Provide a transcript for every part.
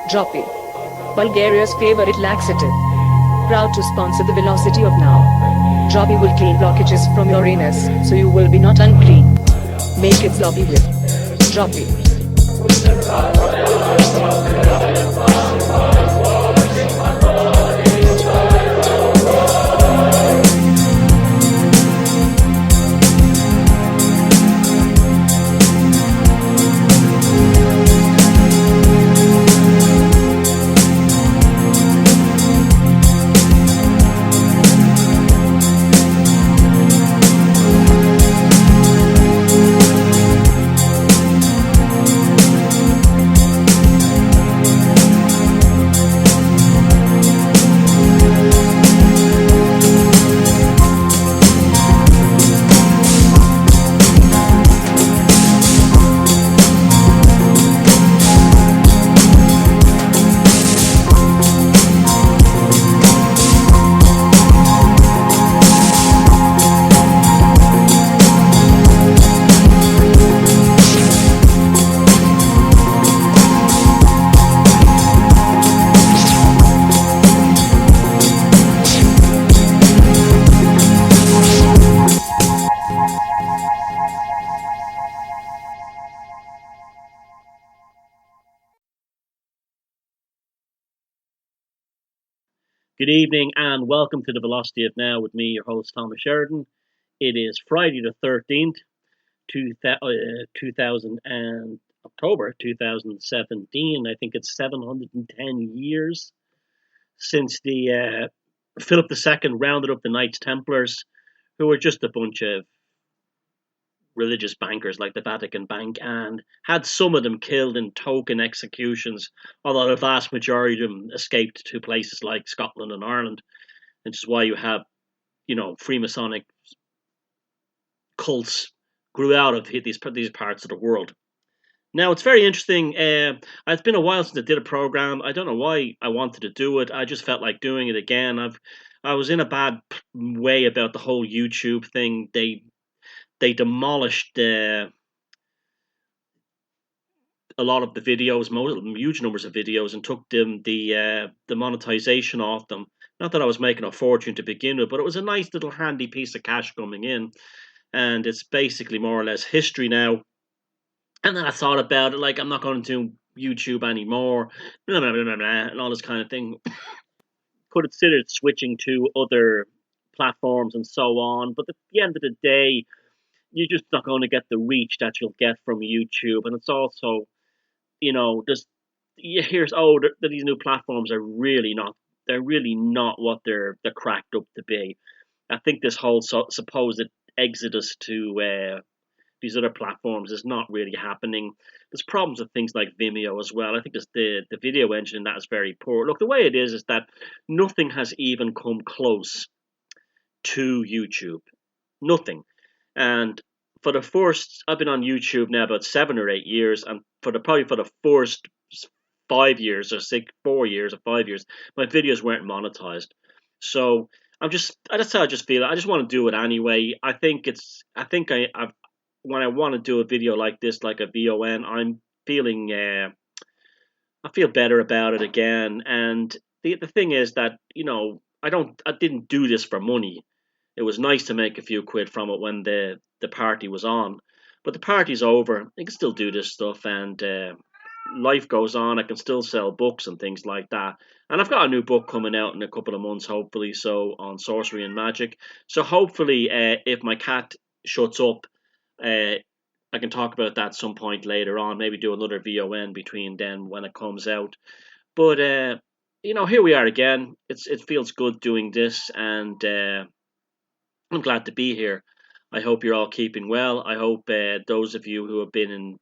Droppy. Bulgaria's favorite laxative. Proud to sponsor the velocity of now. Droppy will clean blockages from your anus, so you will be not unclean. Make it sloppy with Droppy. Good evening and welcome to the Velocity of Now with me, your host Thomas Sheridan. It is Friday the 13th, 2000 and October 2017. I think it's 710 years since the Philip II rounded up the Knights Templars, who were just a bunch of religious bankers like the Vatican Bank, and had some of them killed in token executions, although the vast majority of them escaped to places like Scotland and Ireland, which is why you have, Freemasonic cults grew out of these parts of the world. Now, it's very interesting. It's been a while since I did a program. I don't know why I wanted to do it. I just felt like doing it again. I was in a bad way about the whole YouTube thing. They demolished a lot of the videos, huge numbers of videos, and took the monetization off them. Not that I was making a fortune to begin with, but it was a nice little handy piece of cash coming in, and it's basically more or less history now. And then I thought about it, like, I'm not going to do YouTube anymore, blah, blah, blah, blah, blah, and all this kind of thing. Considered switching to other platforms and so on, but at the end of the day, you're just not going to get the reach that you'll get from YouTube. And it's also, these new platforms are really not, they're really not what they're cracked up to be. I think this whole supposed exodus to these other platforms is not really happening. There's problems with things like Vimeo as well. I think the video engine in that is very poor. Look, the way it is that nothing has even come close to YouTube. Nothing. And for the first, I've been on YouTube now about 7 or 8 years, and probably for the first 5 years or 4 years or 5 years, my videos weren't monetized. So I just feel I just want to do it anyway. I've when I want to do a video like this, like a VON, I'm feeling I feel better about it again. And the thing is that I didn't do this for money. It was nice to make a few quid from it when the party was on, but the party's over. I can still do this stuff, and life goes on. I can still sell books and things like that. And I've got a new book coming out in a couple of months, hopefully, so on sorcery and magic. So hopefully, if my cat shuts up, I can talk about that some point later on. Maybe do another VON between then when it comes out. But here we are again. It feels good doing this, and I'm glad to be here. I hope you're all keeping well. I hope those of you who have been in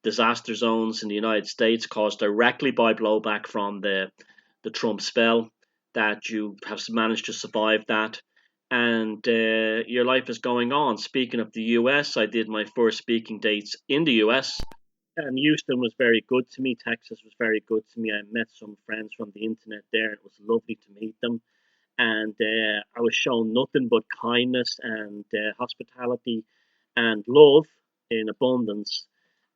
disaster zones in the United States caused directly by blowback from the Trump spell, that you have managed to survive that, and your life is going on. Speaking of the US, I did my first speaking dates in the US, and Houston was very good to me. Texas was very good to me. I met some friends from the internet there. It was lovely to meet them. And I was shown nothing but kindness and hospitality and love in abundance.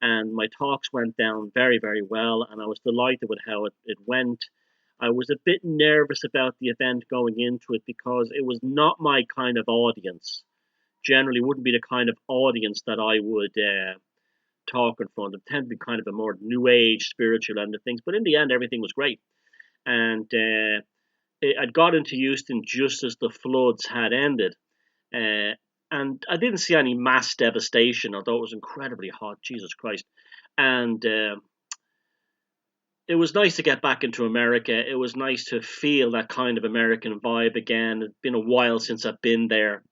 and my talks went down very, very well, and I was delighted with how it went. I was a bit nervous about the event going into it because it was not my kind of audience. Generally, wouldn't be the kind of audience that I would talk in front of. Tend to be kind of a more new age, spiritual end of things. But in the end, everything was great, and I'd got into Houston just as the floods had ended. Uh, and I didn't see any mass devastation, although it was incredibly hot. Jesus Christ! And it was nice to get back into America. It was nice to feel that kind of American vibe again. It's been a while since I've been there,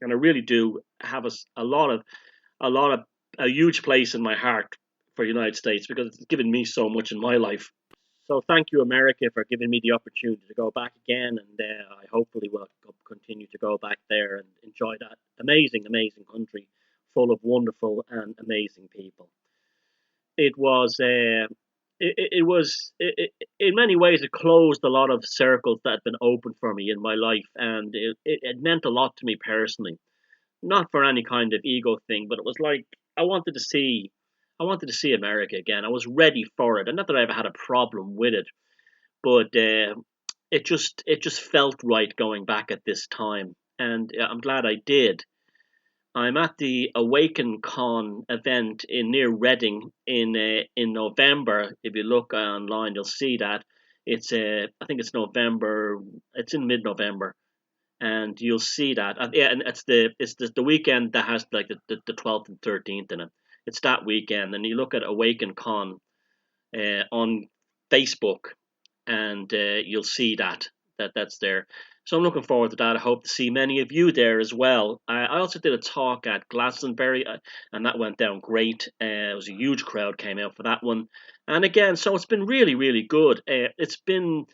and I really do have a lot of a huge place in my heart for the United States because it's given me so much in my life. So thank you, America, for giving me the opportunity to go back again, and I hopefully will continue to go back there and enjoy that amazing, amazing country full of wonderful and amazing people. It was in many ways it closed a lot of circles that had been open for me in my life, and it meant a lot to me personally. Not for any kind of ego thing, but it was like I wanted to see America again. I was ready for it, and not that I ever had a problem with it, but it just felt right going back at this time, and I'm glad I did. I'm at the Awaken Con event in near Reading in November. If you look online, you'll see that it's I think it's November. It's in mid-November, and you'll see that. Yeah, and it's the weekend that has like the 12th and 13th in it. It's that weekend, and you look at Awaken Con on Facebook, and you'll see that's there. So I'm looking forward to that. I hope to see many of you there as well. I also did a talk at Glastonbury, and that went down great. It was a huge crowd came out for that one, and again, so it's been really, really good. It's been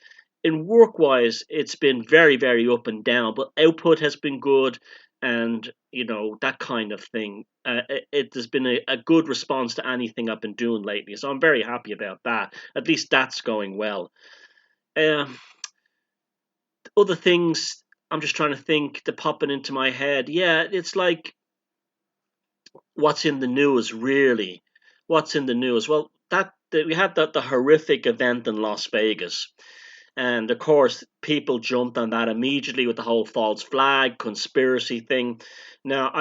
in work wise, it's been very, very up and down, but output has been good, and that kind of thing. It has been a good response to anything I've been doing lately, so I'm very happy about that. At least that's going well. Um, Other things I'm just trying to think to popping into my head. Yeah, it's like what's in the news really? What's in the news? Well, we had the horrific event in Las Vegas, and of course people jumped on that immediately with the whole false flag conspiracy thing. Now,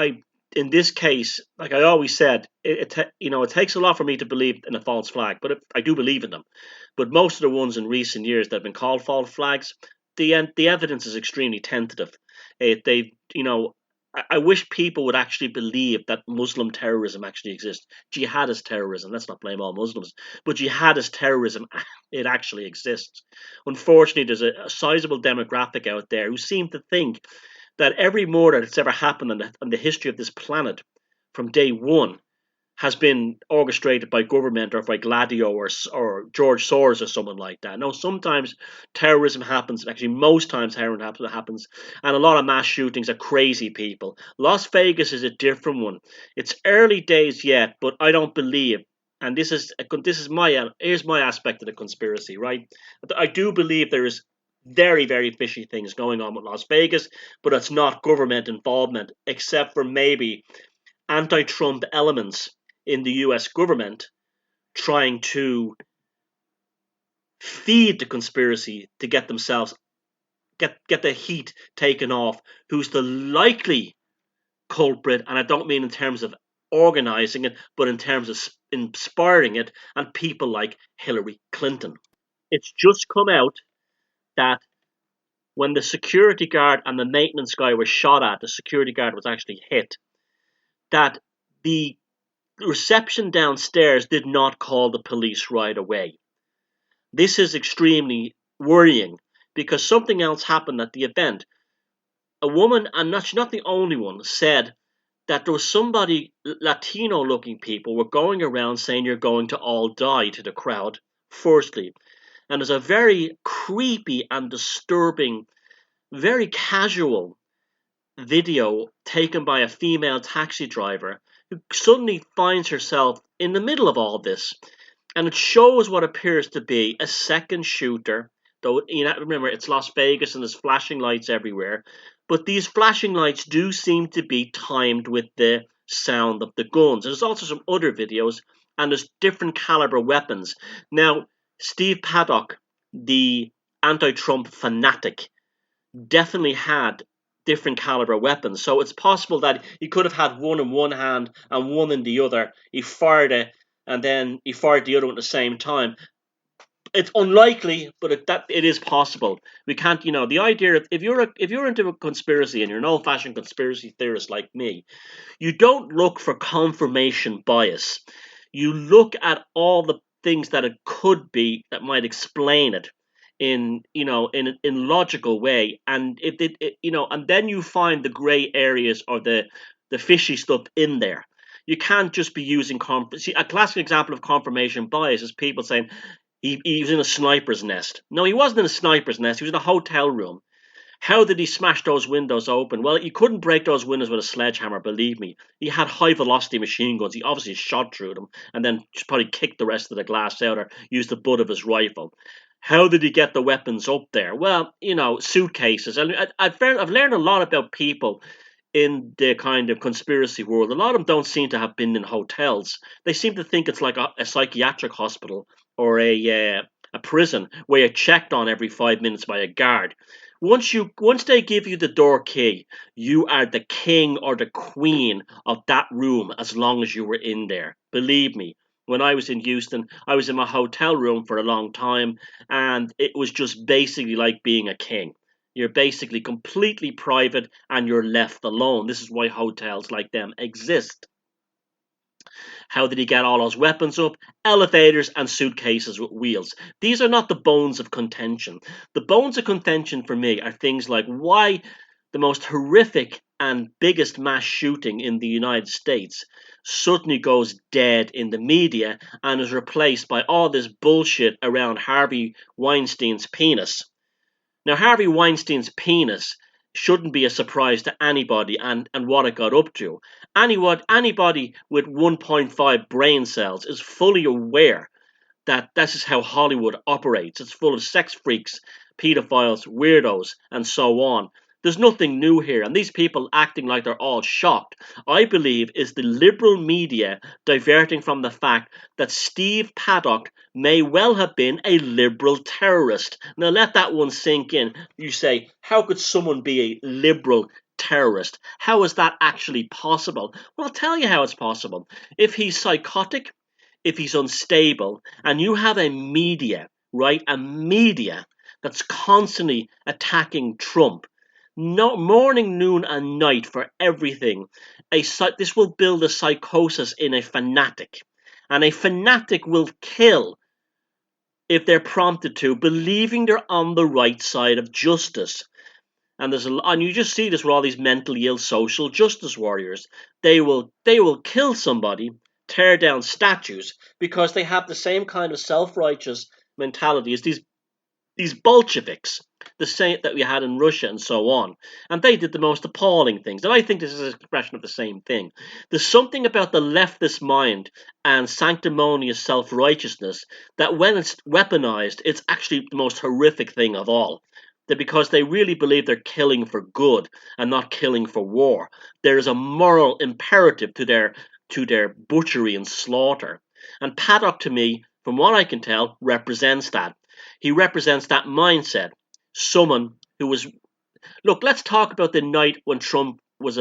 in this case, like I always said, it takes a lot for me to believe in a false flag, but I do believe in them. But most of the ones in recent years that have been called false flags, the evidence is extremely tentative. They, I wish people would actually believe that Muslim terrorism actually exists. Jihadist terrorism. Let's not blame all Muslims, but jihadist terrorism, it actually exists. Unfortunately, there's a sizable demographic out there who seem to think that every murder that's ever happened in the history of this planet from day one has been orchestrated by government or by Gladio or George Soros or someone like that. No, sometimes terrorism happens. Actually, most times terrorism happens, and a lot of mass shootings are crazy people. Las Vegas is a different one. It's early days yet, but I don't believe. And this is my here's my aspect of the conspiracy. Right, I do believe there is very, very fishy things going on with Las Vegas, but it's not government involvement, except for maybe anti-Trump elements in the US government trying to feed the conspiracy to get themselves get the heat taken off who's the likely culprit. And I don't mean in terms of organizing it, but in terms of inspiring it, and people like Hillary Clinton. It's just come out that when the security guard and the maintenance guy were shot at, the security guard was actually hit, that the reception downstairs did not call the police right away. This is extremely worrying because something else happened at the event. A woman, and not the only one, said that there was somebody, Latino looking people, were going around saying you're going to all die to the crowd, firstly. And there's a very creepy and disturbing, very casual video taken by a female taxi driver who suddenly finds herself in the middle of all this, and it shows what appears to be a second shooter. Though remember, it's Las Vegas and there's flashing lights everywhere, but these flashing lights do seem to be timed with the sound of the guns. There's also some other videos and there's different caliber weapons. Now, Steve Paddock, the anti-Trump fanatic, definitely had different caliber weapons. So it's possible that he could have had one in one hand and one in the other. He fired it, and then he fired the other one at the same time. It's unlikely, but it is possible. We can't, the idea of if you're into a conspiracy and you're an old-fashioned conspiracy theorist like me, you don't look for confirmation bias. You look at all the things that it could be that might explain it in logical way, and and then you find the gray areas or the fishy stuff in there. You can't just be using see, a classic example of confirmation bias is people saying he was in a sniper's nest. No, he wasn't in a sniper's nest. He was in a hotel room. How did he smash those windows open? Well, you couldn't break those windows with a sledgehammer, believe me. He had high velocity machine guns. He obviously shot through them and then just probably kicked the rest of the glass out or used the butt of his rifle. How did he get the weapons up there? Well, suitcases. And I've learned a lot about people in the kind of conspiracy world. A lot of them don't seem to have been in hotels. They seem to think it's like a psychiatric hospital or a prison where you're checked on every 5 minutes by a guard. Once they give you the door key, you are the king or the queen of that room as long as you were in there. Believe me, when I was in Houston, I was in my hotel room for a long time, and it was just basically like being a king. You're basically completely private and you're left alone. This is why hotels like them exist. How did he get all those weapons up? Elevators and suitcases with wheels. These are not the bones of contention. The bones of contention for me are things like why the most horrific and biggest mass shooting in the United States suddenly goes dead in the media and is replaced by all this bullshit around Harvey Weinstein's penis. Now, Harvey Weinstein's penis shouldn't be a surprise to anybody and what it got up to. Anybody with 1.5 brain cells is fully aware that this is how Hollywood operates. It's full of sex freaks, pedophiles, weirdos, and so on. There's nothing new here, and these people acting like they're all shocked, I believe, is the liberal media diverting from the fact that Steve Paddock may well have been a liberal terrorist. Now let that one sink in. You say, how could someone be a liberal terrorist? How is that actually possible? Well, I'll tell you how it's possible. If he's psychotic, if he's unstable, and you have a media, right, a media that's constantly attacking Trump, no, morning, noon, and night for everything. This will build a psychosis in a fanatic. And a fanatic will kill if they're prompted to, believing they're on the right side of justice. And you just see this with all these mentally ill social justice warriors. They will kill somebody, tear down statues, because they have the same kind of self-righteous mentality as these Bolsheviks, the same that we had in Russia and so on. And they did the most appalling things. And I think this is an expression of the same thing. There's something about the leftist mind and sanctimonious self-righteousness that when it's weaponized, it's actually the most horrific thing of all. That because they really believe they're killing for good and not killing for war. There is a moral imperative to their butchery and slaughter. And Paddock, to me, from what I can tell, represents that. He represents that mindset. Someone who was... Look, let's talk about the night when Trump was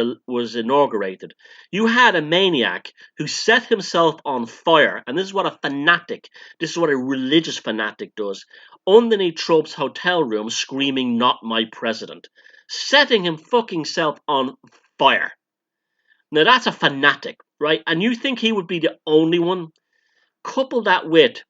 inaugurated. You had a maniac who set himself on fire, and this is what a religious fanatic does, underneath Trump's hotel room screaming, "Not my president." Setting him fucking self on fire. Now that's a fanatic, right? And you think he would be the only one? Couple that with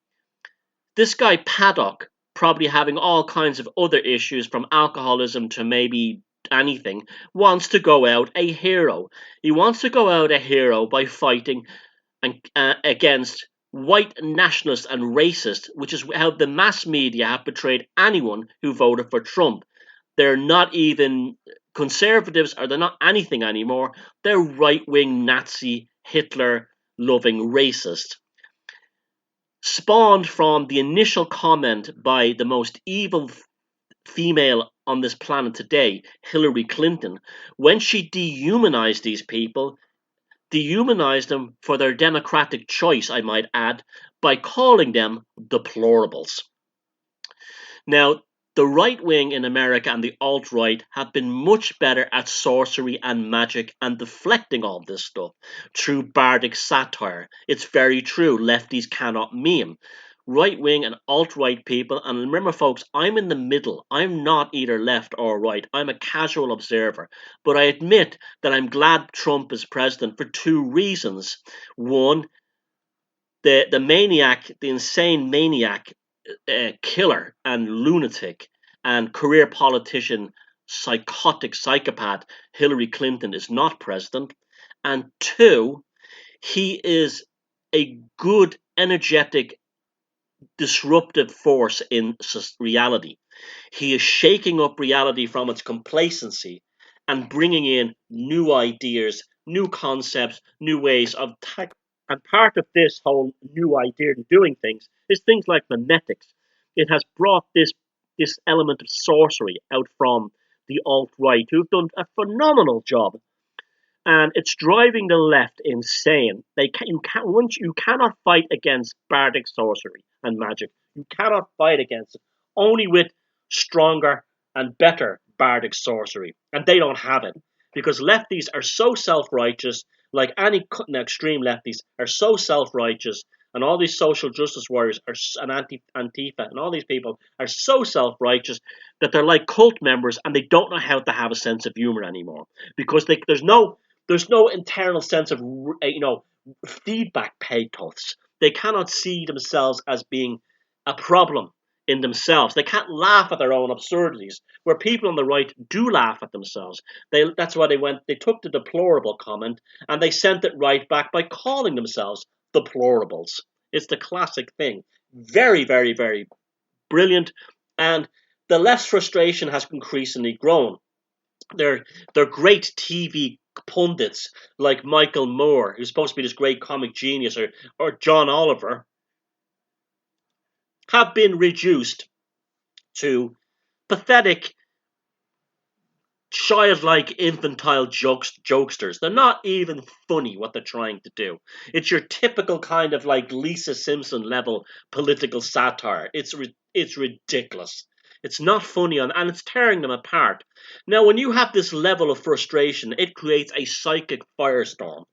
this guy Paddock probably having all kinds of other issues from alcoholism to maybe anything, wants to go out a hero. He wants to go out a hero by fighting against white nationalists and racists, which is how the mass media have portrayed anyone who voted for Trump. They're not even conservatives, or they're not anything anymore. They're right-wing Nazi, Hitler-loving racists. Spawned from the initial comment by the most evil female on this planet today, Hillary Clinton, when she dehumanized these people, dehumanize them for their democratic choice, I might add, by calling them deplorables. Now, the right wing in America and the alt right have been much better at sorcery and magic and deflecting all this stuff through bardic satire. It's very true, lefties cannot meme. Right wing and alt right people, and remember, folks, I'm in the middle. I'm not either left or right. I'm a casual observer. But I admit that I'm glad Trump is president for two reasons. One, the maniac, the insane maniac, killer and lunatic and career politician, psychotic psychopath Hillary Clinton is not president. And two, he is a good, energetic, disruptive force in reality. He is shaking up reality from its complacency and bringing in new ideas, new concepts, new ways of and part of this whole new idea of doing things is things like memetics. It has brought this element of sorcery out from the alt right, who've done a phenomenal job, and it's driving the left insane. You cannot fight against bardic sorcery and magic. You cannot fight against it. Only with stronger and better bardic sorcery, and they don't have it because lefties are so self-righteous. Like any extreme lefties are so self-righteous, and all these social justice warriors and Antifa and all these people are so self-righteous that they're like cult members, and they don't know how to have a sense of humor anymore because there's no internal sense of feedback pathos. They cannot see themselves as being a problem in themselves. They can't laugh at their own absurdities. Where people on the right do laugh at themselves. That's why they took the deplorable comment and they sent it right back by calling themselves deplorables. It's the classic thing. Very, very, very brilliant. And the left's frustration has increasingly grown. They're great TV pundits like Michael Moore, who's supposed to be this great comic genius, or John Oliver, have been reduced to pathetic, childlike, infantile jokesters. They're not even funny what they're trying to do. It's your typical kind of like Lisa Simpson level political satire. It's ridiculous. It's not funny, and it's tearing them apart. Now, when you have this level of frustration, it creates a psychic firestorm.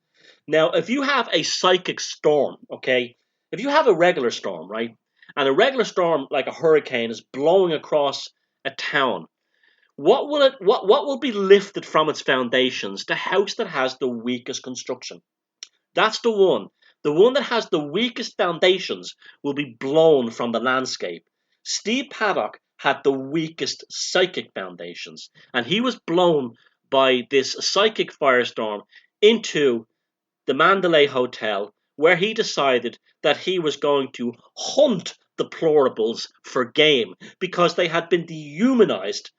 Now, if you have a psychic storm, okay, if you have a regular storm, right, and a regular storm like a hurricane is blowing across a town, what will be lifted from its foundations? The house that has the weakest construction. That's the one. The one that has the weakest foundations will be blown from the landscape. Steve Paddock had the weakest psychic foundations, and he was blown by this psychic firestorm into the Mandalay Hotel, where he decided that he was going to hunt deplorables for game because they had been dehumanized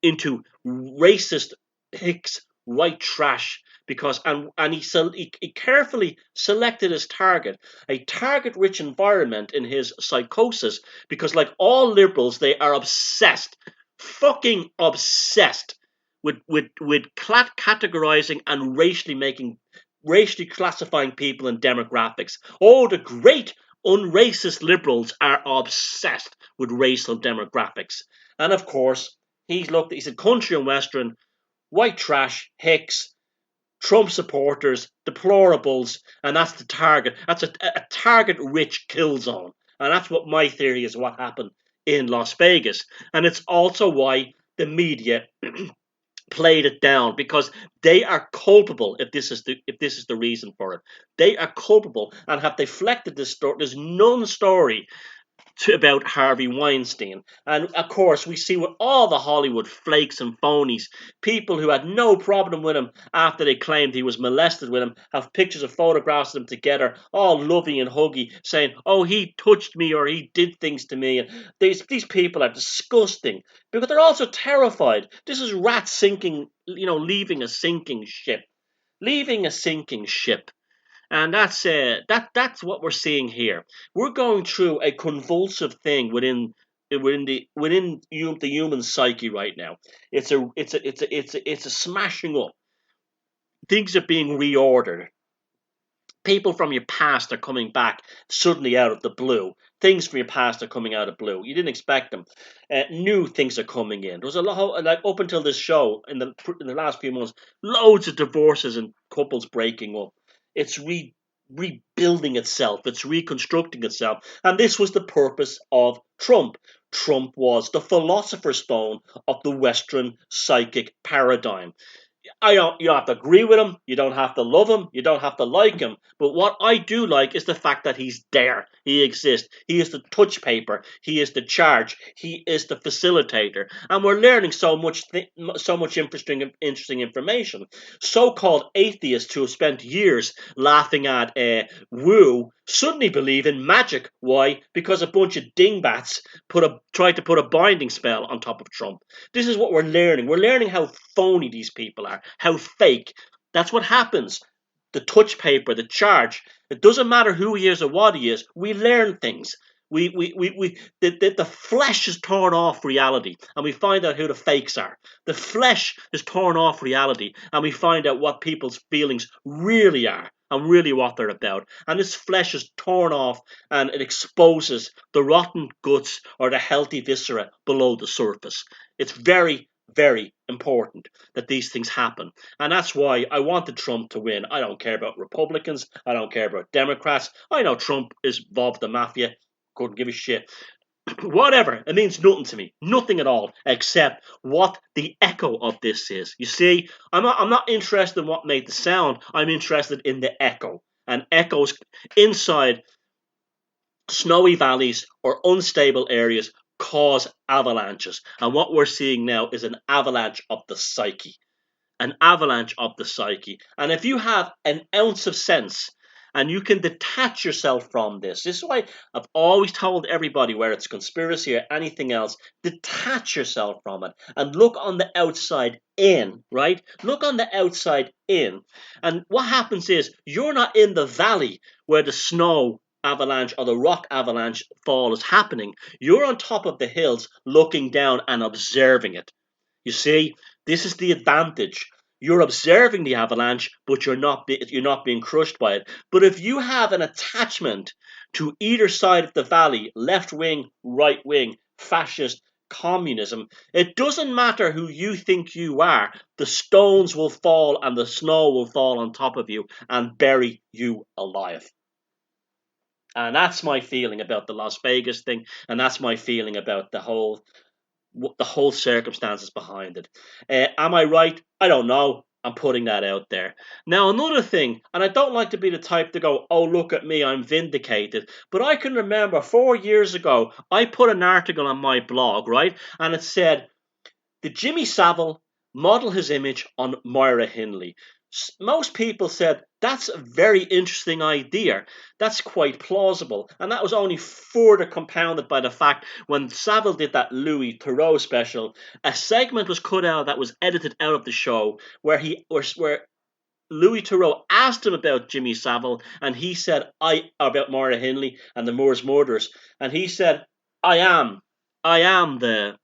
into racist hicks, white trash, because he carefully selected his target, a target-rich environment in his psychosis, because like all liberals, they are obsessed, fucking obsessed with categorizing and racially classifying people in demographics. Oh, the great unracist liberals are obsessed with racial demographics. And of course, he said country and western, white trash, hicks, Trump supporters, deplorables, and that's the target. That's a target-rich kill zone. And that's what my theory is what happened in Las Vegas. And it's also why the media played it down, because they are culpable if this is the reason for it. They are culpable and have deflected this story. There's none story about Harvey Weinstein. And of course, we see with all the Hollywood flakes and phonies, people who had no problem with him after they claimed he was molested with him, have pictures of photographs of them together, all lovey and huggy, saying, oh, he touched me or he did things to me. And these people are disgusting because they're also terrified. This is rats sinking, leaving a sinking ship. Leaving a sinking ship. And that's what we're seeing here. We're going through a convulsive thing within the human psyche right now. It's a smashing up. things are being reordered. People from your past are coming back suddenly out of the blue. Things from your past are coming out of blue. You didn't expect them. New things are coming in. There was a lot, like up until this show in the last few months, loads of divorces and couples breaking up. It's rebuilding itself. It's reconstructing itself. And this was the purpose of Trump. Trump was the philosopher's stone of the Western psychic paradigm. You don't have to agree with him, you don't have to love him, you don't have to like him. But what I do like is the fact that he's there. He exists. He is the touch paper. He is the charge. He is the facilitator. And we're learning so much interesting information. So-called atheists who have spent years laughing at woo suddenly believe in magic. Why? Because a bunch of dingbats tried to put a binding spell on top of Trump. This is what we're learning. We're learning how phony these people are, how fake. That's what happens. The touch paper, the charge. It doesn't matter who he is or what he is. We learn things. The flesh is torn off reality, and we find out who the fakes are. The flesh is torn off reality, and we find out what people's feelings really are and really what they're about. And this flesh is torn off, and it exposes the rotten guts or the healthy viscera below the surface. It's very, very important that these things happen. And that's why I wanted Trump to win. I don't care about Republicans. I don't care about Democrats. I know Trump is involved in the mafia. Couldn't give a shit. Whatever. It means nothing to me. Nothing at all, except what the echo of this is. You see, I'm not interested in what made the sound. I'm interested in the echo. And echoes inside snowy valleys or unstable areas cause avalanches. And what we're seeing now is an avalanche of the psyche. An avalanche of the psyche. And if you have an ounce of sense and you can detach yourself from this is why I've always told everybody, whether it's conspiracy or anything else, detach yourself from it and look on the outside in, right? Look on the outside in. And what happens is you're not in the valley where the snow avalanche or the rock avalanche fall is happening. You're on top of the hills looking down and observing it. You see, this is the advantage. You're observing the avalanche, but you're not being crushed by it. But if you have an attachment to either side of the valley, left wing, right wing, fascist, communism, it doesn't matter who you think you are. The stones will fall and the snow will fall on top of you and bury you alive. And that's my feeling about the Las Vegas thing, and that's my feeling about the whole circumstances behind it. Am I right? I don't know. I'm putting that out there. Now, another thing, and I don't like to be the type to go, oh, look at me, I'm vindicated. But I can remember 4 years ago, I put an article on my blog, right? And it said, did Jimmy Savile model his image on Moira Hindley? Most people said, that's a very interesting idea. That's quite plausible. And that was only further compounded by the fact when Savile did that Louis Theroux special, a segment was cut out that was edited out of the show where Louis Theroux asked him about Jimmy Savile, and he said, about Moira Hindley and the Moors murders, and he said, I am the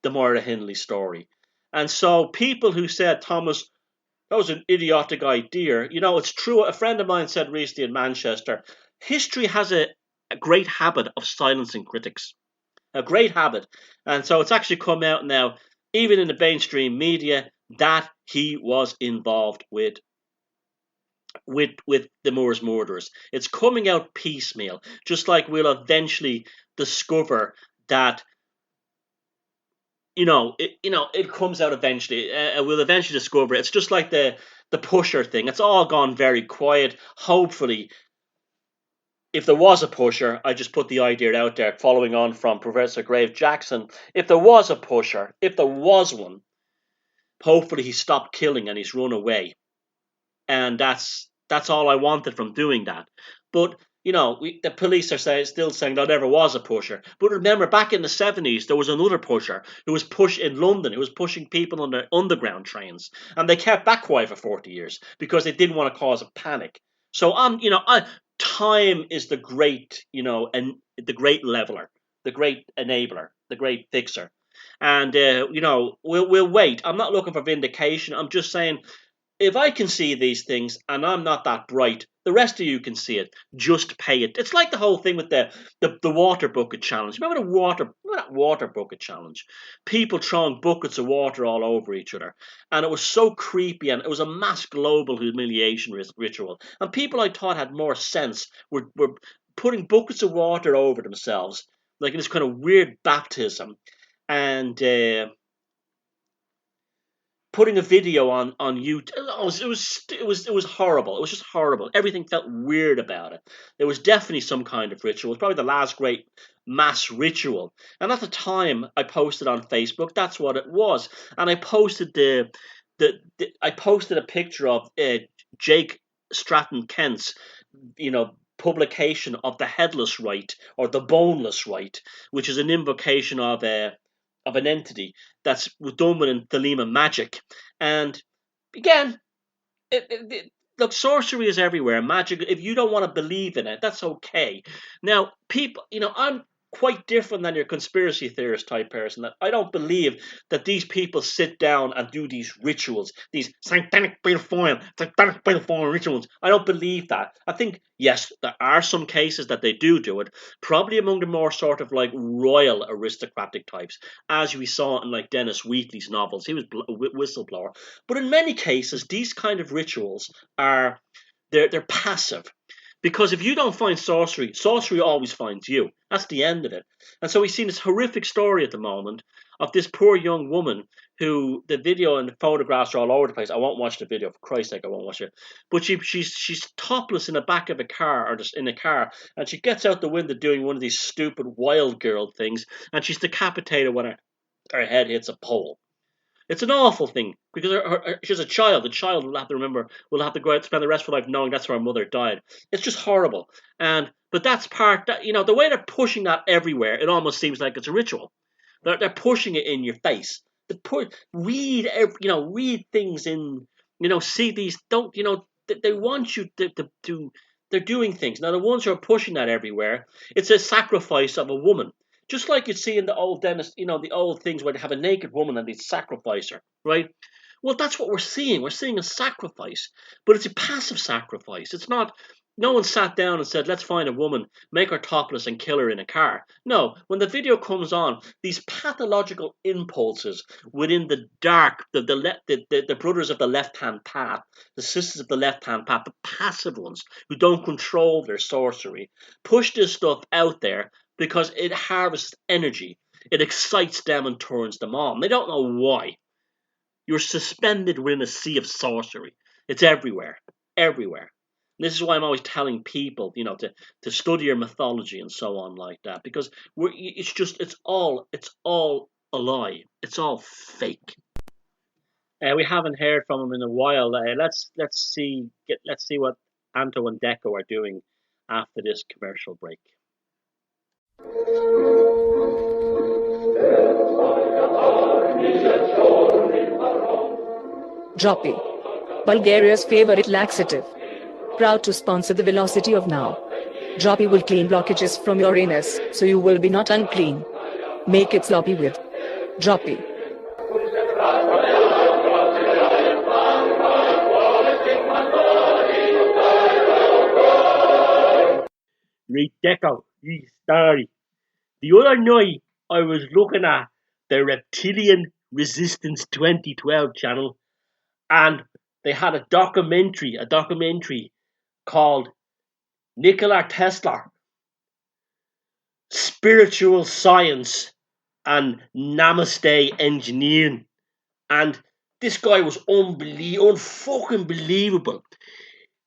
Moira Hindley story. And so people who said, Thomas, that was an idiotic idea. You know, it's true. A friend of mine said recently in Manchester, history has a great habit of silencing critics. A great habit. And so it's actually come out now, even in the mainstream media, that he was involved with the Moors murderers. It's coming out piecemeal, just like we'll eventually discover that it comes out eventually. We'll eventually discover it. It's just like the pusher thing. It's all gone very quiet. Hopefully, if there was a pusher, I just put the idea out there, following on from Professor Grave Jackson. If there was a pusher, if there was one, hopefully he stopped killing and he's run away. And that's all I wanted from doing that. But the police are still saying there never was a pusher. But remember, back in the 70s, there was another pusher who was in London, who was pushing people on the underground trains. And they kept that quiet for 40 years because they didn't want to cause a panic. So, time is the great, and the great leveler, the great enabler, the great fixer. And, we'll wait. I'm not looking for vindication. I'm just saying, if I can see these things and I'm not that bright, the rest of you can see it. Just pay it. It's like the whole thing with the water bucket challenge. Remember that water bucket challenge? People throwing buckets of water all over each other, and it was so creepy, and it was a mass global humiliation ritual. And people I thought had more sense were putting buckets of water over themselves, like in this kind of weird baptism, and putting a video on YouTube. It was horrible. It was just horrible. Everything felt weird about it. There was definitely some kind of ritual. It was probably the last great mass ritual. And at the time I posted on Facebook, that's what it was. And I posted I posted a picture of Jake Stratton Kent's, publication of the headless rite or the boneless rite, which is an invocation of an entity that's done within Thelema magic. And again, look, sorcery is everywhere. Magic, if you don't want to believe in it, that's okay. Now, people, I'm quite different than your conspiracy theorist type person. That I don't believe that these people sit down and do these rituals, these satanic balefoil rituals. I don't believe that. I think, yes, there are some cases that they do it, probably among the more sort of like royal aristocratic types, as we saw in like Dennis Wheatley's novels. He was a whistleblower. But in many cases, these kind of rituals are they're passive. Because if you don't find sorcery, sorcery always finds you. That's the end of it. And so we've seen this horrific story at the moment of this poor young woman who the video and the photographs are all over the place. I won't watch the video, for Christ's sake, I won't watch it. But she's topless in the back of a car, or just in a car, and she gets out the window doing one of these stupid wild girl things, and she's decapitated when her head hits a pole. It's an awful thing because she's a child. The child will have to go out and spend the rest of her life knowing that's where her mother died. It's just horrible. But that's part that the way they're pushing that everywhere, it almost seems like it's a ritual. They're pushing it in your face. Read things in. See these. Don't they want you to. They're doing things now. The ones who are pushing that everywhere, it's a sacrifice of a woman. Just like you'd see in the old dentist, the old things where they have a naked woman and they sacrifice her, right? Well, that's what we're seeing. We're seeing a sacrifice, but it's a passive sacrifice. It's not, no one sat down and said, let's find a woman, make her topless and kill her in a car. No, when the video comes on, these pathological impulses within the dark, the brothers of the left-hand path, the sisters of the left-hand path, the passive ones who don't control their sorcery, push this stuff out there because it harvests energy. It excites them and turns them on. They don't know why. You're suspended within a sea of sorcery. It's everywhere. Everywhere. And this is why I'm always telling people, to study your mythology and so on like that. Because it's all a lie. It's all fake. We haven't heard from him in a while. Let's see what Anto and Deco are doing after this commercial break. Droppy, Bulgaria's favorite laxative. Proud to sponsor the velocity of now. Droppy will clean blockages from your anus, so you will be not unclean. Make it sloppy with Droppy. Right, Deco, you story. The other night, I was looking at the Reptilian Resistance 2012 channel, and they had a documentary called Nikola Tesla, Spiritual Science and Namaste Engineering. And this guy was unfucking believable.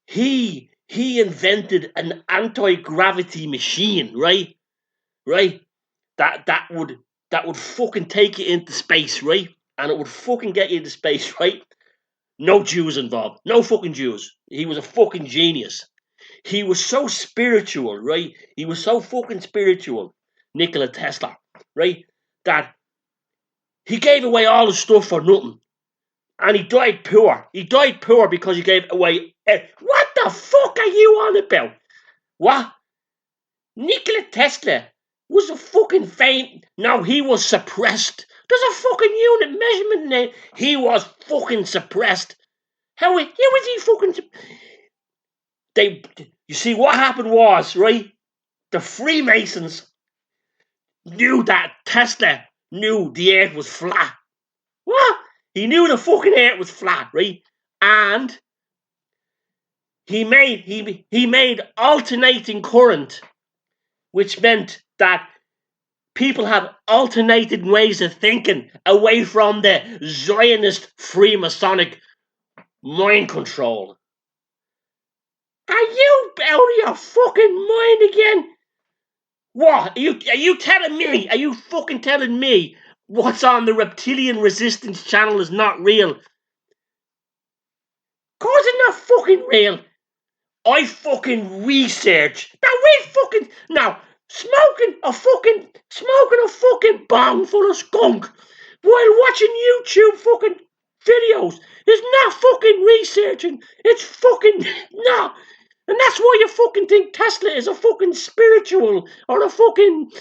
He invented an anti-gravity machine, right? That would fucking take you into space, right? And it would fucking get you into space, right? No Jews involved. No fucking Jews. He was a fucking genius. He was so spiritual, right? He was so fucking spiritual, Nikola Tesla, right? That he gave away all his stuff for nothing. And he died poor. He died poor because he gave away... What the fuck are you on about? What? Nikola Tesla was a fucking faint... No, he was suppressed. There's a fucking unit measurement in there. He was fucking suppressed. How was he fucking... You see, what happened was, right, the Freemasons knew that Tesla knew the earth was flat. What? He knew the fucking earth was flat, right? And he made alternating current, which meant that people had alternating ways of thinking away from the Zionist Freemasonic mind control. Are you out of your fucking mind again? What? Are you telling me? Are you fucking telling me what's on the Reptilian Resistance channel is not real? Of course it's not fucking real. I fucking research. Now smoking a fucking bong full of skunk while watching YouTube fucking videos is not fucking researching. It's fucking no. And that's why you fucking think Tesla is a fucking spiritual or a fucking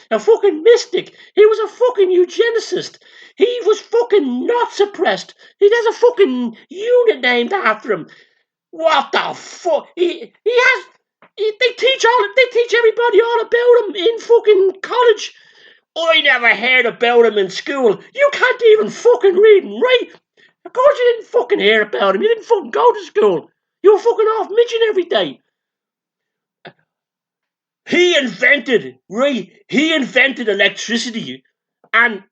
mystic. He was a fucking eugenicist. He was fucking not suppressed. He has a fucking unit named after him. What the fuck? They teach everybody all about him in fucking college. I never heard about him in school. You can't even fucking read and write. Of course you didn't fucking hear about him. You didn't fucking go to school. You were fucking off midging every day. He invented electricity, and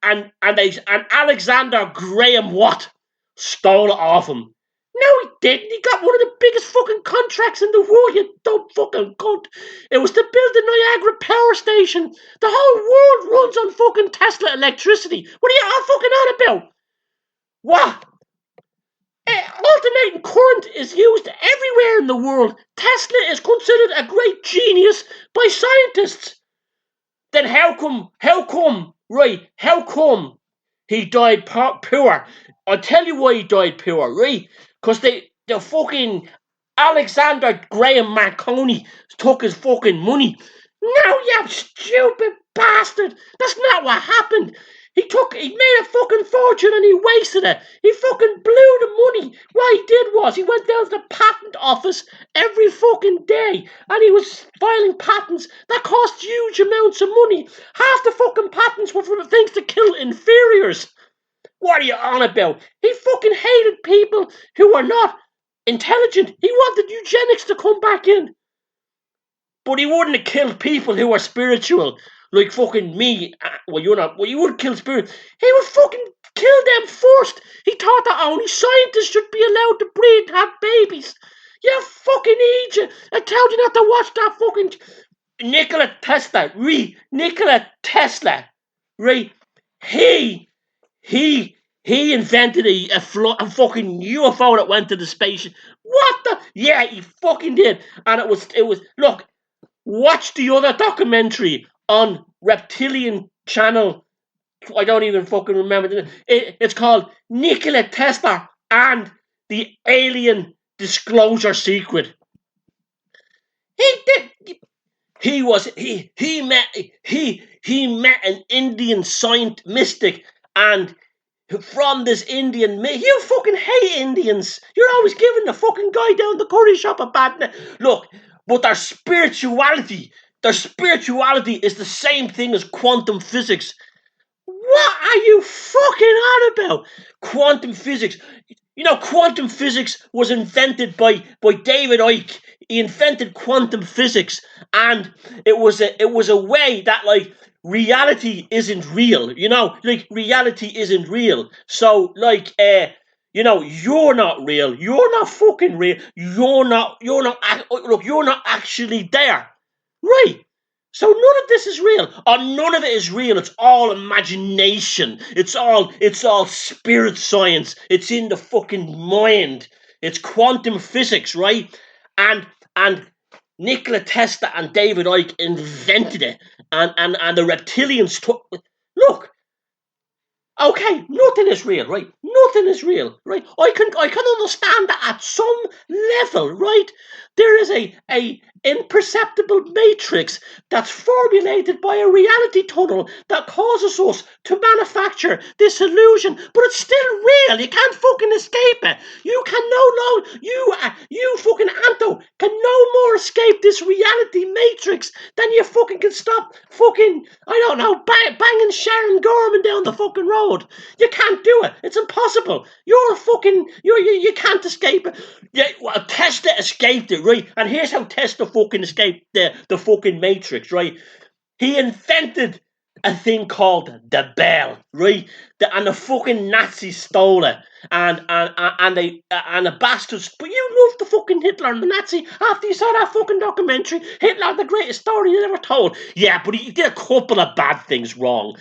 Alexander Graham Watt stole it off him. No, he didn't. He got one of the biggest fucking contracts in the world, you dumb fucking cunt. It was to build the Niagara Power Station. The whole world runs on fucking Tesla electricity. What are you all fucking on about? What? Alternating current is used everywhere in the world. Tesla is considered a great genius by scientists. Then how come he died poor? I'll tell you why he died poor, right? Because the fucking Alexander Graham Marconi took his fucking money. No, you stupid bastard. That's not what happened. He made a fucking fortune and he wasted it. He fucking blew the money. What he did was he went down to the patent office every fucking day and he was filing patents that cost huge amounts of money. Half the fucking patents were for the things to kill inferiors. What are you on about? He fucking hated people who were not intelligent. He wanted eugenics to come back in. But he wouldn't have killed people who were spiritual. Like fucking me. Well, you're not. Well, you wouldn't kill spirit. He would fucking kill them first. He thought that only scientists should be allowed to breed and have babies. You fucking idiot. I told you not to watch that fucking... Nikola Tesla. Right? He invented a fucking UFO that went to the space. What the... Yeah, he fucking did. And it was... Look, watch the other documentary on Reptilian Channel. I don't even fucking remember. It's called Nikola Tesla and the Alien Disclosure Secret. He met an Indian scientist mystic, and from this Indian you fucking hate Indians. You're always giving the fucking guy down the curry shop a bad name. Look, but their spirituality is the same thing as quantum physics. What are you fucking on about? Quantum physics. You know, quantum physics was invented by David Icke. He invented quantum physics, and it was a way that, like, reality isn't real. You know, like, reality isn't real. So, like, you know, you're not real. You're not fucking real. You're not actually there. Right. So none of this is real. Or none of it is real. It's all imagination. It's all spirit science. It's in the fucking mind. It's quantum physics, right? And Nikola Tesla and David Icke invented it. And the reptilians took... Look, okay, nothing is real, right? Nothing is real, right? I can understand that at some level, right? There is a imperceptible matrix that's formulated by a reality tunnel that causes us to manufacture this illusion, but it's still real. You can't fucking escape it. You can no longer, you fucking Anto can no more escape this reality matrix than you fucking can stop fucking, I don't know, banging Sharon Gorman down the fucking road. You can't do it. It's impossible. You're fucking, you can't escape it. Yeah, well, Tesla escaped it, right? And here's how Tesla fucking escaped the fucking matrix, right? He invented a thing called the bell, right? And the fucking Nazis stole it, and the bastards. But you loved the fucking Hitler and the Nazi after you saw that fucking documentary. Hitler, the greatest story you ever told. Yeah, but he did a couple of bad things wrong.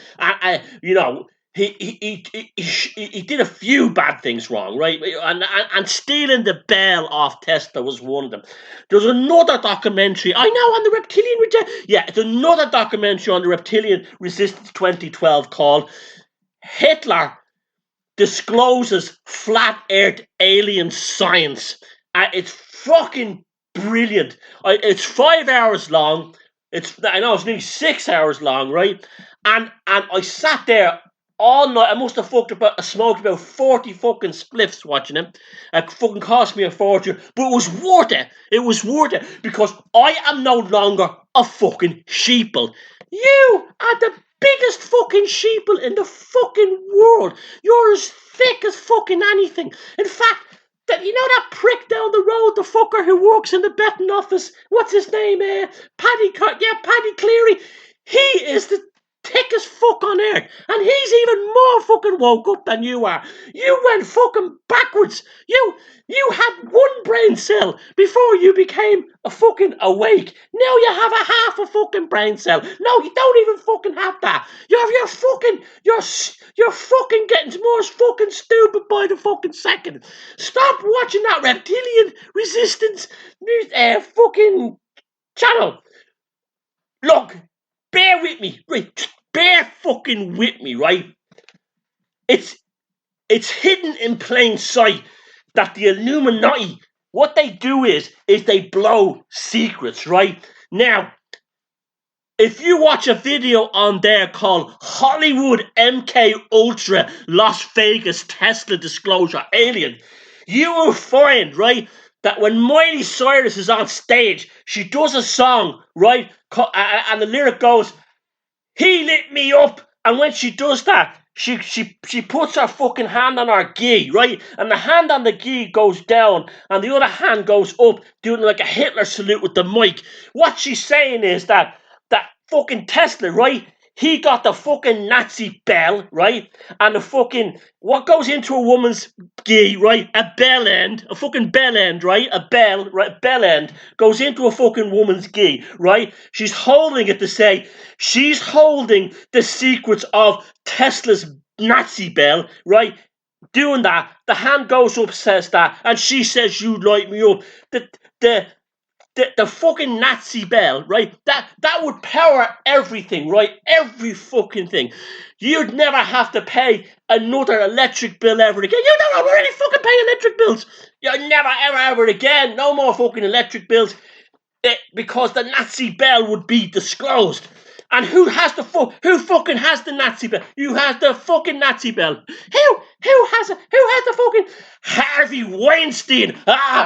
You know. He did a few bad things wrong, right? And stealing the bell off Tesla was one of them. There's another documentary, I know, on the reptilian it's another documentary on the reptilian resistance 2012 called Hitler Discloses Flat Earth Alien Science. It's fucking brilliant. It's 5 hours long. I know it's nearly 6 hours long, right? And I sat there all night. I must have smoked about 40 fucking spliffs watching him. It fucking cost me a fortune, but it was worth it. It was worth it because I am no longer a fucking sheeple. You are the biggest fucking sheeple in the fucking world. You're as thick as fucking anything. In fact, you know that prick down the road, the fucker who works in the betting office? What's his name? Paddy Cleary. He is the thickest fuck on earth, and he's even more fucking woke up than you are. You went fucking backwards. You had one brain cell before you became a fucking awake. Now you have a half a fucking brain cell. No, you don't even fucking have that. You're fucking getting more fucking stupid by the fucking second. Stop watching that reptilian resistance fucking channel. Look, bear with me, right? Bear fucking with me, right? It's hidden in plain sight that the Illuminati, what they do is they blow secrets, right? Now, if you watch a video on there called Hollywood MK Ultra Las Vegas Tesla Disclosure Alien, you will find, right, that when Miley Cyrus is on stage, she does a song, right, and the lyric goes, "He lit me up," and when she does that, she puts her fucking hand on her gi, right, and the hand on the gi goes down, and the other hand goes up, doing like a Hitler salute with the mic. What she's saying is that fucking Tesla, right? He got the fucking Nazi bell, right? And the fucking, what goes into a woman's gi, right? A bell end, a fucking bell end, right? A bell, right? Bell end goes into a fucking woman's gi, right? She's holding it to say, she's holding the secrets of Tesla's Nazi bell, right? Doing that, the hand goes up, says that, and she says, "You light me up." The fucking Nazi bell, right? That would power everything, right? Every fucking thing. You'd never have to pay another electric bill ever again. You don't already fucking pay electric bills. You'll never ever again. No more fucking electric bills. Because the Nazi bell would be disclosed. And who fucking has the Nazi bell? You have the fucking Nazi bell. Who has the fucking Harvey Weinstein?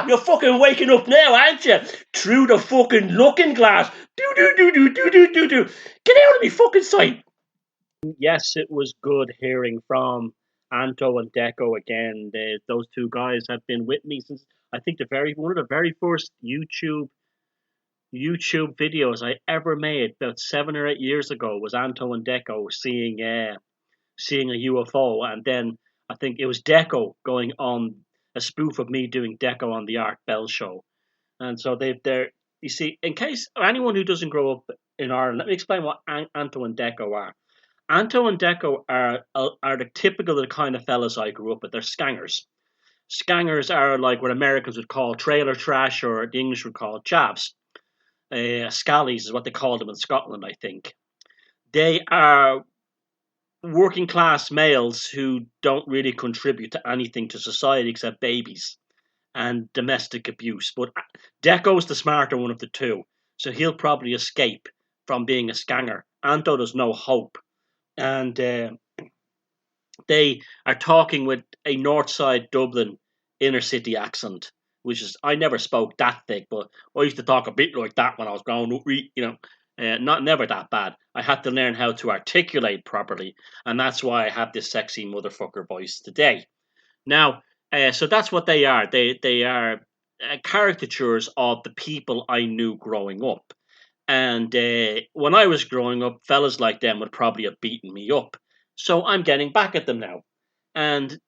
You're fucking waking up now, aren't you? Through the fucking looking glass. Do. Get out of me fucking sight. Yes, it was good hearing from Anto and Deco again. Those two guys have been with me since I think one of the very first YouTube videos I ever made about 7 or 8 years ago was Anto and Deco seeing a UFO, and then I think it was Deco going on a spoof of me doing Deco on the Art Bell show. And so they're you see, in case anyone who doesn't grow up in Ireland, let me explain what Anto and Deco are. Anto and Deco are the typical of the kind of fellas I grew up with. They're scangers. Scangers are like what Americans would call trailer trash, or the English would call chavs. Scallies is what they call them in Scotland, I think. They are working class males who don't really contribute to anything to society except babies. and domestic abuse. But Deco's the smarter one of the two, so he'll probably escape from being a scanger. Anto, there's no hope. And they are talking with a north side Dublin inner city accent, which is, I never spoke that thick, but I used to talk a bit like that when I was growing up, not never that bad. I had to learn how to articulate properly, and that's why I have this sexy motherfucker voice today. Now, so that's what they are. They are caricatures of the people I knew growing up. And when I was growing up, fellas like them would probably have beaten me up. So I'm getting back at them now. And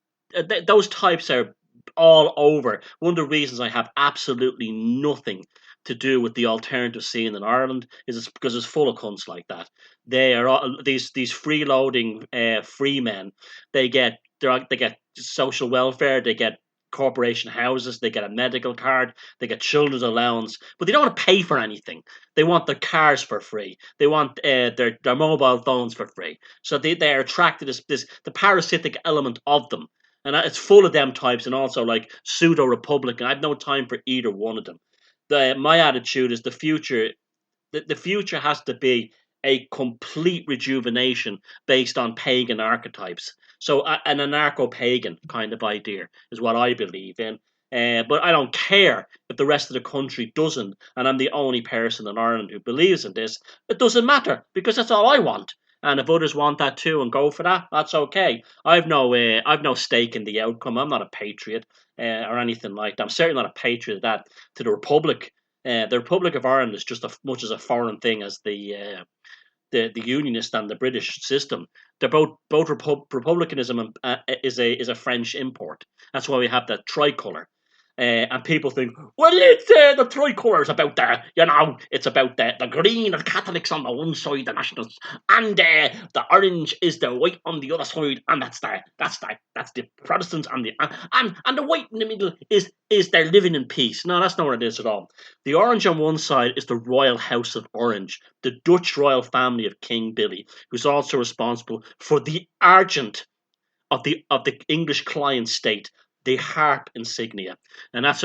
those types are all over. One of the reasons I have absolutely nothing to do with the alternative scene in Ireland is it's because it's full of cunts like that. They are all, these freeloading free men. They get social welfare. They get corporation houses. They get a medical card. They get children's allowance, but they don't want to pay for anything. They want their cars for free. They want their mobile phones for free. So they are attracted to the parasitic element of them. And it's full of them types, and also like pseudo Republican. I have no time for either one of them. My attitude is the future. The future has to be a complete rejuvenation based on pagan archetypes. So an anarcho-pagan kind of idea is what I believe in. But I don't care if the rest of the country doesn't, and I'm the only person in Ireland who believes in this. It doesn't matter, because that's all I want. And if others want that too and go for that, that's okay. I've no stake in the outcome. I'm not a patriot or anything like that. I'm certainly not a patriot of that to the Republic. The Republic of Ireland is just as much as a foreign thing as the Unionist and the British system. They're both republicanism is a French import. That's why we have that tricolour. And people think, well, it's the tricolour is about it's about the green of Catholics on the one side, the Nationalists, and the orange is the white on the other side, and that's the Protestants, and the white in the middle is they're living in peace. No, that's not what it is at all. The orange on one side is the Royal House of Orange, the Dutch royal family of King Billy, who's also responsible for the argent of the English client state, the harp insignia. And that's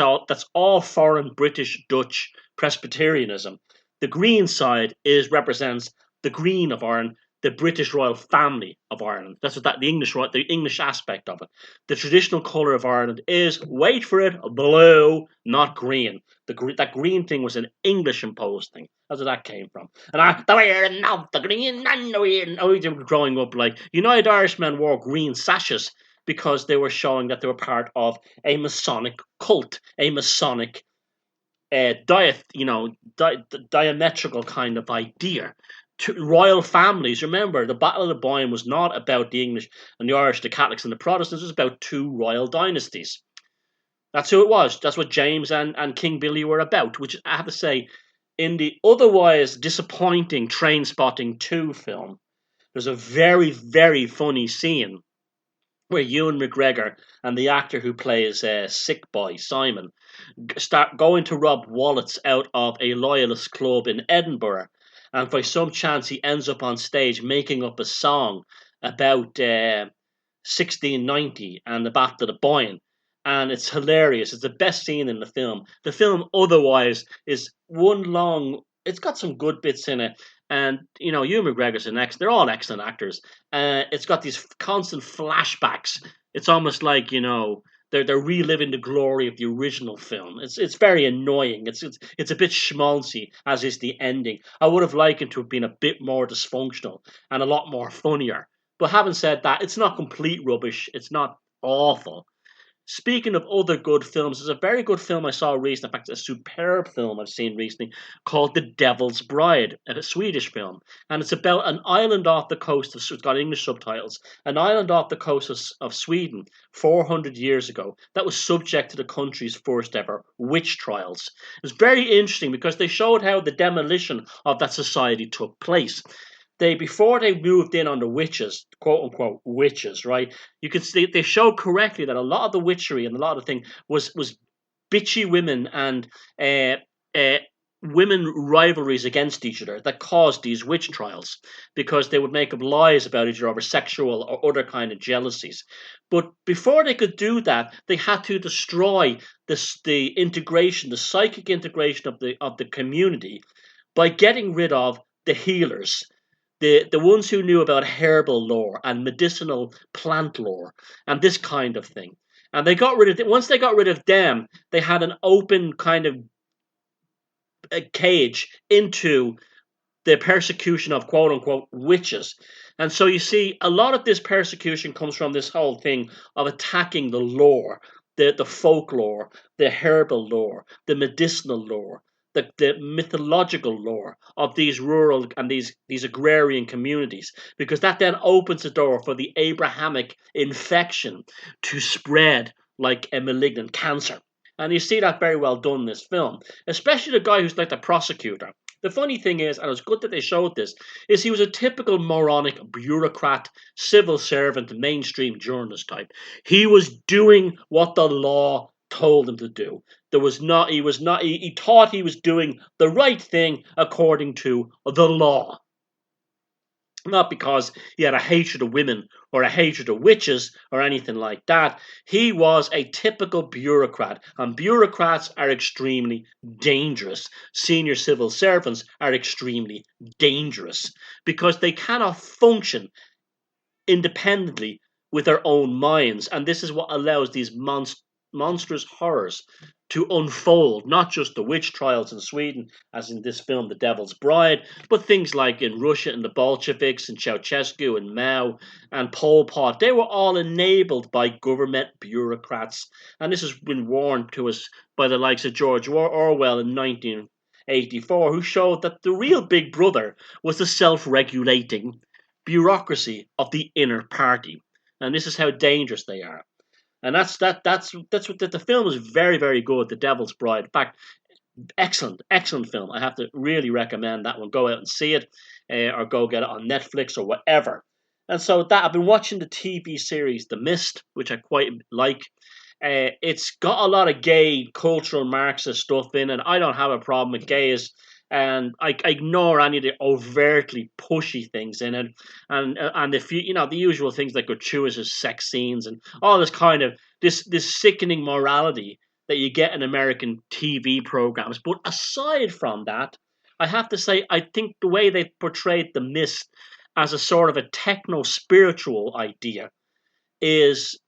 all foreign British Dutch Presbyterianism. The green side represents the green of Ireland, the British royal family of Ireland. That's what the English aspect of it. The traditional colour of Ireland is, wait for it, blue, not green. That green thing was an English imposed thing. That's where that came from. And the green, and growing up, like, United Irishmen wore green sashes because they were showing that they were part of a Masonic cult, a Masonic diametrical kind of idea. Royal families, remember, the Battle of the Boyne was not about the English and the Irish, the Catholics and the Protestants. It was about two royal dynasties. That's who it was. That's what James and King Billy were about, which I have to say, in the otherwise disappointing Trainspotting 2 film, there's a very, very funny scene where Ewan McGregor and the actor who plays Sick Boy, Simon, start going to rob wallets out of a loyalist club in Edinburgh. And by some chance, he ends up on stage making up a song about 1690 and the Battle of the Boyne. And it's hilarious. It's the best scene in the film. The film otherwise is one long... It's got some good bits in it. And, Ewan McGregor's an they're all excellent actors. It's got these constant flashbacks. It's almost like, they're reliving the glory of the original film. It's very annoying. It's a bit schmaltzy, as is the ending. I would have liked it to have been a bit more dysfunctional and a lot more funnier. But having said that, it's not complete rubbish. It's not awful. Speaking of other good films, there's a very good film I saw recently, in fact, a superb film I've seen recently, called The Devil's Bride, a Swedish film. And it's about an island off the coast of, it's got English subtitles, an island off the coast of Sweden 400 years ago that was subject to the country's first ever witch trials. It was very interesting because they showed how the demolition of that society took place. Before they moved in on the witches, quote unquote witches, right? You could see they showed correctly that a lot of the witchery and a lot of the thing was bitchy women and women rivalries against each other that caused these witch trials, because they would make up lies about each other over sexual or other kind of jealousies. But before they could do that, they had to destroy the integration, the psychic integration of the community, by getting rid of the healers, the ones who knew about herbal lore and medicinal plant lore and this kind of thing. And they got rid of once they got rid of them, they had an open kind of a cage into the persecution of quote unquote witches. And so you see, a lot of this persecution comes from this whole thing of attacking the lore, the folklore, the herbal lore, the medicinal lore, the mythological lore of these rural and these agrarian communities, because that then opens the door for the Abrahamic infection to spread like a malignant cancer. And you see that very well done in this film, especially the guy who's like the prosecutor. The funny thing is, and it's good that they showed this, is he was a typical moronic bureaucrat, civil servant, mainstream journalist type. He was doing what the law told him to do. He thought he was doing the right thing according to the law. Not because he had a hatred of women or a hatred of witches or anything like that. He was a typical bureaucrat, and bureaucrats are extremely dangerous. Senior civil servants are extremely dangerous because they cannot function independently with their own minds, and this is what allows these monstrous horrors to unfold. Not just the witch trials in Sweden, as in this film The Devil's Bride, but things like in Russia and the Bolsheviks and Ceausescu and Mao and Pol Pot. They were all enabled by government bureaucrats, and this has been warned to us by the likes of George Orwell in 1984, who showed that the real big brother was the self-regulating bureaucracy of the inner party, and this is how dangerous they are. And that's what the film is. Very, very good. The Devil's Bride. In fact, excellent film. I have to really recommend that one. Go out and see it, or go get it on Netflix or whatever. And so that I've been watching the TV series The Mist, which I quite like. It's got a lot of gay cultural Marxist stuff in it. I don't have a problem with gays, and I ignore any of the overtly pushy things in it, and if the usual things like gratuitous sex scenes and all this kind of this sickening morality that you get in American TV programs. But aside from that, I have to say I think the way they portrayed The Mist as a sort of a techno spiritual idea is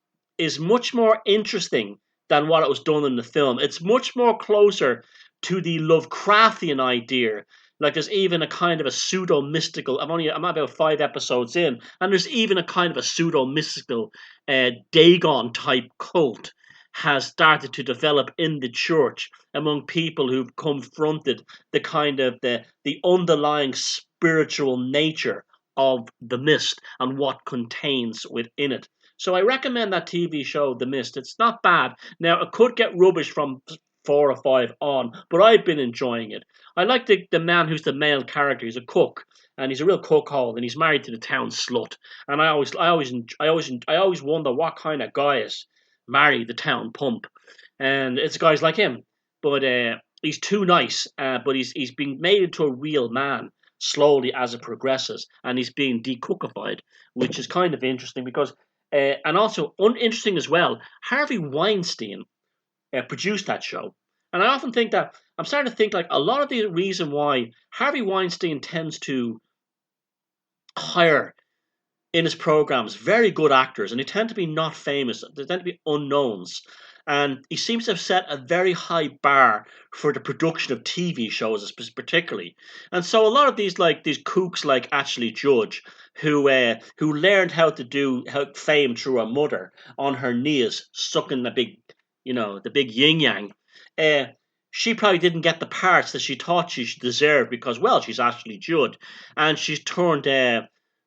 much more interesting than what it was done in the film. It's much more closer to the Lovecraftian idea. Like there's even a kind of a pseudo mystical. I'm about 5 episodes in, and there's even a kind of a pseudo mystical Dagon type cult has started to develop in the church among people who've confronted the kind of the underlying spiritual nature of the mist and what contains within it. So I recommend that TV show, The Mist. It's not bad. Now, it could get rubbish from 4 or 5 on, but I've been enjoying it. I like the man who's the male character. He's a cook, and he's a real cookhole, and he's married to the town slut. And I always wonder what kind of guys marry the town pump, and it's guys like him. But he's too nice. But he's being made into a real man slowly as it progresses, and he's being decookified, which is kind of interesting because. And also, uninteresting as well, Harvey Weinstein produced that show. And I often think that, I'm starting to think like a lot of the reason why Harvey Weinstein tends to hire in his programs very good actors, and they tend to be not famous, they tend to be unknowns. And he seems to have set a very high bar for the production of TV shows, particularly. And so a lot of these kooks like Ashley Judge, who learned how fame through her mother on her knees, sucking the big yin yang. She probably didn't get the parts that she thought she deserved because, well, she's Ashley Judd, and she's turned.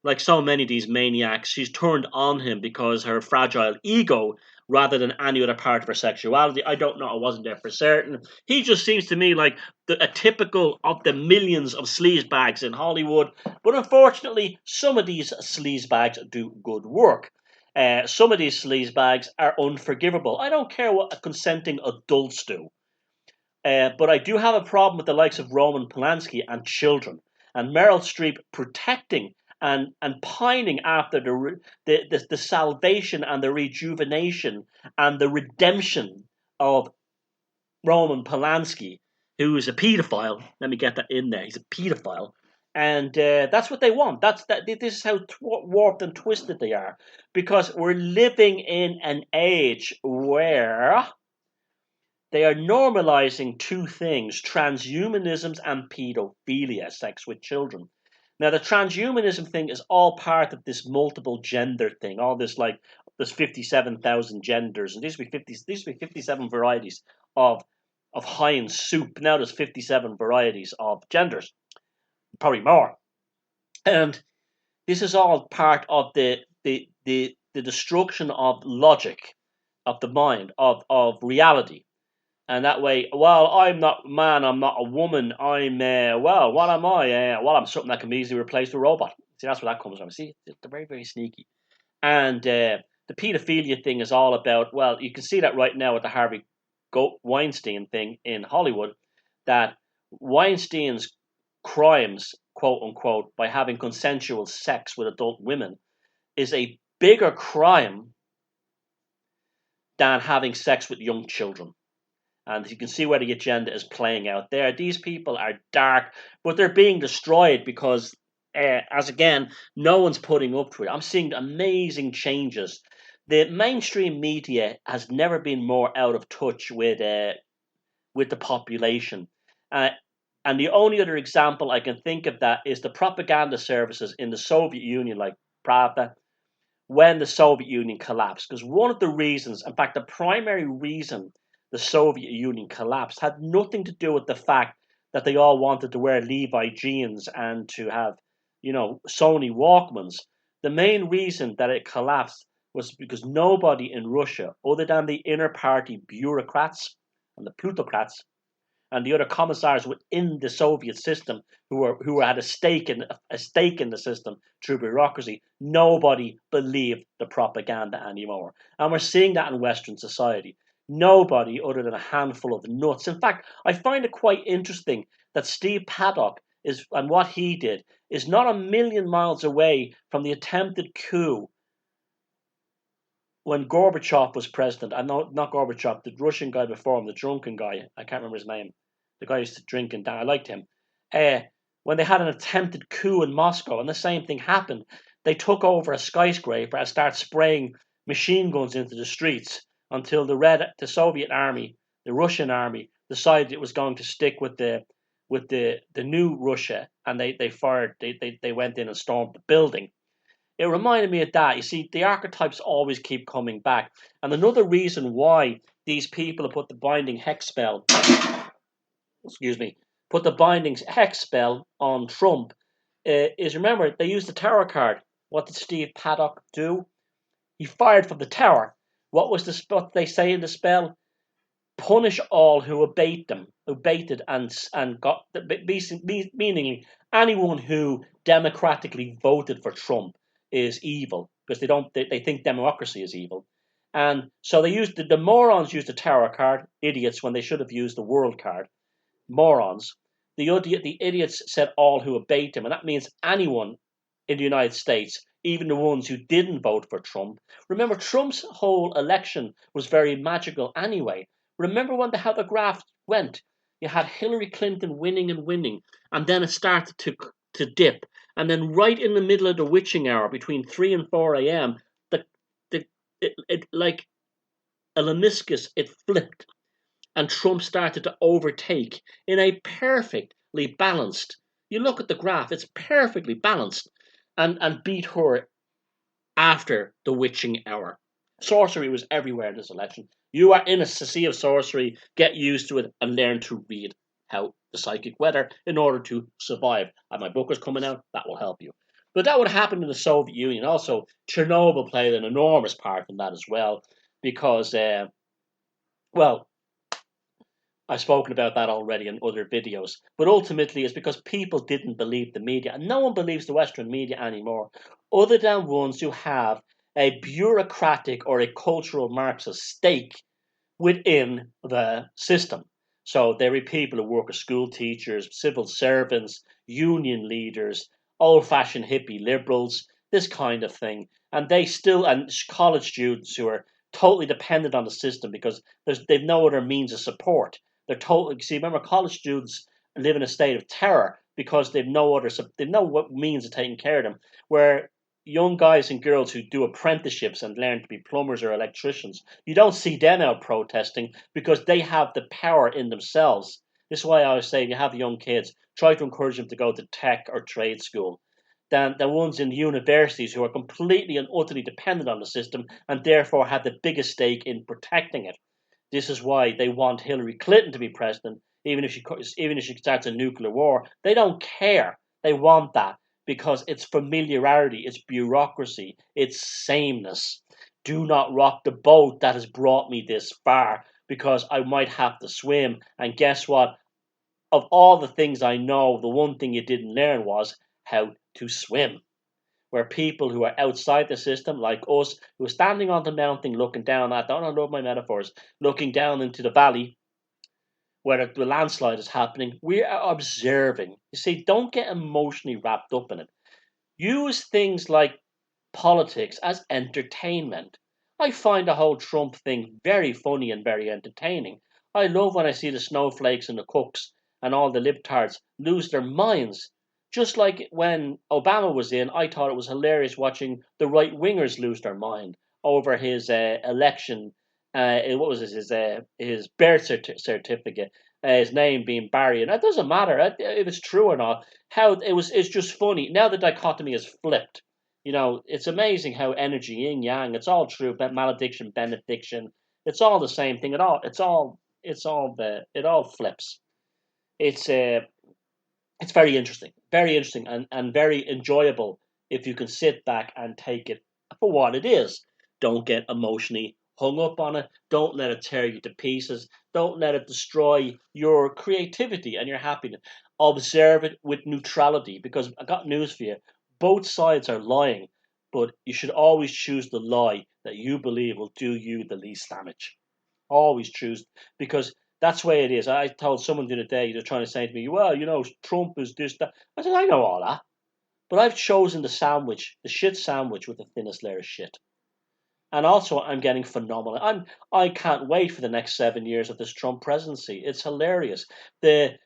Like so many of these maniacs, she's turned on him because her fragile ego rather than any other part of her sexuality. I don't know, I wasn't there for certain. He just seems to me like a typical of the millions of sleazebags in Hollywood. But unfortunately, some of these sleazebags do good work. Some of these sleazebags are unforgivable. I don't care what consenting adults do. But I do have a problem with the likes of Roman Polanski and children, and Meryl Streep protecting and pining after the salvation and the rejuvenation and the redemption of Roman Polanski, who is a paedophile. Let me get that in there. He's a paedophile. And that's what they want. This is how warped and twisted they are. Because we're living in an age where they are normalizing two things: transhumanism and pedophilia, sex with children. Now, the transhumanism thing is all part of this multiple gender thing. All this, like, there's 57,000 genders, and these would be 57 varieties of Heinz soup. Now there's 57 varieties of genders, probably more. And this is all part of the destruction of logic, of the mind, of reality. And that way, well, I'm not a man, I'm not a woman, I'm, well, what am I? Well, I'm something that can be easily replaced with a robot. See, that's where that comes from. See, they're very, very sneaky. And the pedophilia thing is all about, well, you can see that right now with the Harvey Weinstein thing in Hollywood, that Weinstein's crimes, quote unquote, by having consensual sex with adult women is a bigger crime than having sex with young children. And you can see where the agenda is playing out there. These people are dark, but they're being destroyed because, as again, no one's putting up to it. I'm seeing amazing changes. The mainstream media has never been more out of touch with the population. And the only other example I can think of that is the propaganda services in the Soviet Union, like Pravda, when the Soviet Union collapsed. Because one of the reasons, in fact, the primary reason the Soviet Union collapsed had nothing to do with the fact that they all wanted to wear Levi jeans and to have, Sony Walkmans. The main reason that it collapsed was because nobody in Russia, other than the inner party bureaucrats and the plutocrats and the other commissars within the Soviet system who had a stake in the system through bureaucracy, nobody believed the propaganda anymore. And we're seeing that in Western society. Nobody other than a handful of nuts. In fact, I find it quite interesting that Steve Paddock and what he did is not a million miles away from the attempted coup when Gorbachev was president. I know, not Gorbachev, the Russian guy before him, the drunken guy. I can't remember his name. The guy used to drink and die. I liked him. When they had an attempted coup in Moscow and the same thing happened, they took over a skyscraper and started spraying machine guns into the streets until the Soviet army, the Russian army, decided it was going to stick with the new Russia, and they went in and stormed the building. It reminded me of that. You see, the archetypes always keep coming back. And another reason why these people have put the binding hex spell, hex spell on Trump is, remember, they used the tower card. What did Steve Paddock do? He fired from the tower. What they say in the spell? Punish all who abated and got, meaning anyone who democratically voted for Trump is evil, because they think democracy is evil. And so the morons used the tower card, idiots, when they should have used the world card. Morons. The idiots said all who abate him, and that means anyone in the United States, even the ones who didn't vote for Trump. Remember, Trump's whole election was very magical anyway. Remember how the graph went? You had Hillary Clinton winning, and then it started to dip. And then right in the middle of the witching hour, between 3 and 4 a.m., it like a lemniscus, it flipped. And Trump started to overtake in a perfectly balanced. You look at the graph, it's perfectly balanced, and beat her after the witching hour. Sorcery was everywhere in this election. You are in a sea of sorcery. Get used to it and learn to read how the psychic weather in order to survive. And my book is coming out. That will help you. But that would happen in the Soviet Union. Also, Chernobyl played an enormous part in that as well, because, I've spoken about that already in other videos. But ultimately, it's because people didn't believe the media. And no one believes the Western media anymore, other than ones who have a bureaucratic or a cultural Marxist stake within the system. So there be people who work as school teachers, civil servants, union leaders, old-fashioned hippie liberals, this kind of thing. And college students who are totally dependent on the system because they've no other means of support. They're totally, see, remember, college students live in a state of terror because they've no means of taking care of them. Where young guys and girls who do apprenticeships and learn to be plumbers or electricians, you don't see them out protesting because they have the power in themselves. This is why I always say, if you have young kids, try to encourage them to go to tech or trade school. Than the ones in universities who are completely and utterly dependent on the system and therefore have the biggest stake in protecting it. This is why they want Hillary Clinton to be president, even if she starts a nuclear war. They don't care. They want that because it's familiarity, it's bureaucracy, it's sameness. Do not rock the boat that has brought me this far because I might have to swim. And guess what? Of all the things I know, the one thing you didn't learn was how to swim. Where people who are outside the system, like us, who are standing on the mountain looking down at, I love my metaphors, looking down into the valley where the landslide is happening, we are observing. You see, don't get emotionally wrapped up in it. Use things like politics as entertainment. I find the whole Trump thing very funny and very entertaining. I love when I see the snowflakes and the cooks and all the libtards lose their minds. Just like when Obama was in, I thought it was hilarious watching the right wingers lose their mind over his election. What was his birth certificate, his name being Barry, and that doesn't matter if it's true or not. It's just funny. Now the dichotomy is flipped. It's amazing how energy, yin yang, it's all true. Malediction, benediction, it's all the same thing. It all flips. It's very interesting and very enjoyable if you can sit back and take it for what it is. Don't get emotionally hung up on it. Don't let it tear you to pieces. Don't let it destroy your creativity and your happiness. Observe it with neutrality, because I got news for you. Both sides are lying, but you should always choose the lie that you believe will do you the least damage. Always choose, because that's the way it is. I told someone the other day, they're trying to say to me, well, Trump is this, that. I said, I know all that, but I've chosen the shit sandwich with the thinnest layer of shit. And also, I'm getting phenomenal. I can't wait for the next 7 years of this Trump presidency. It's hilarious. The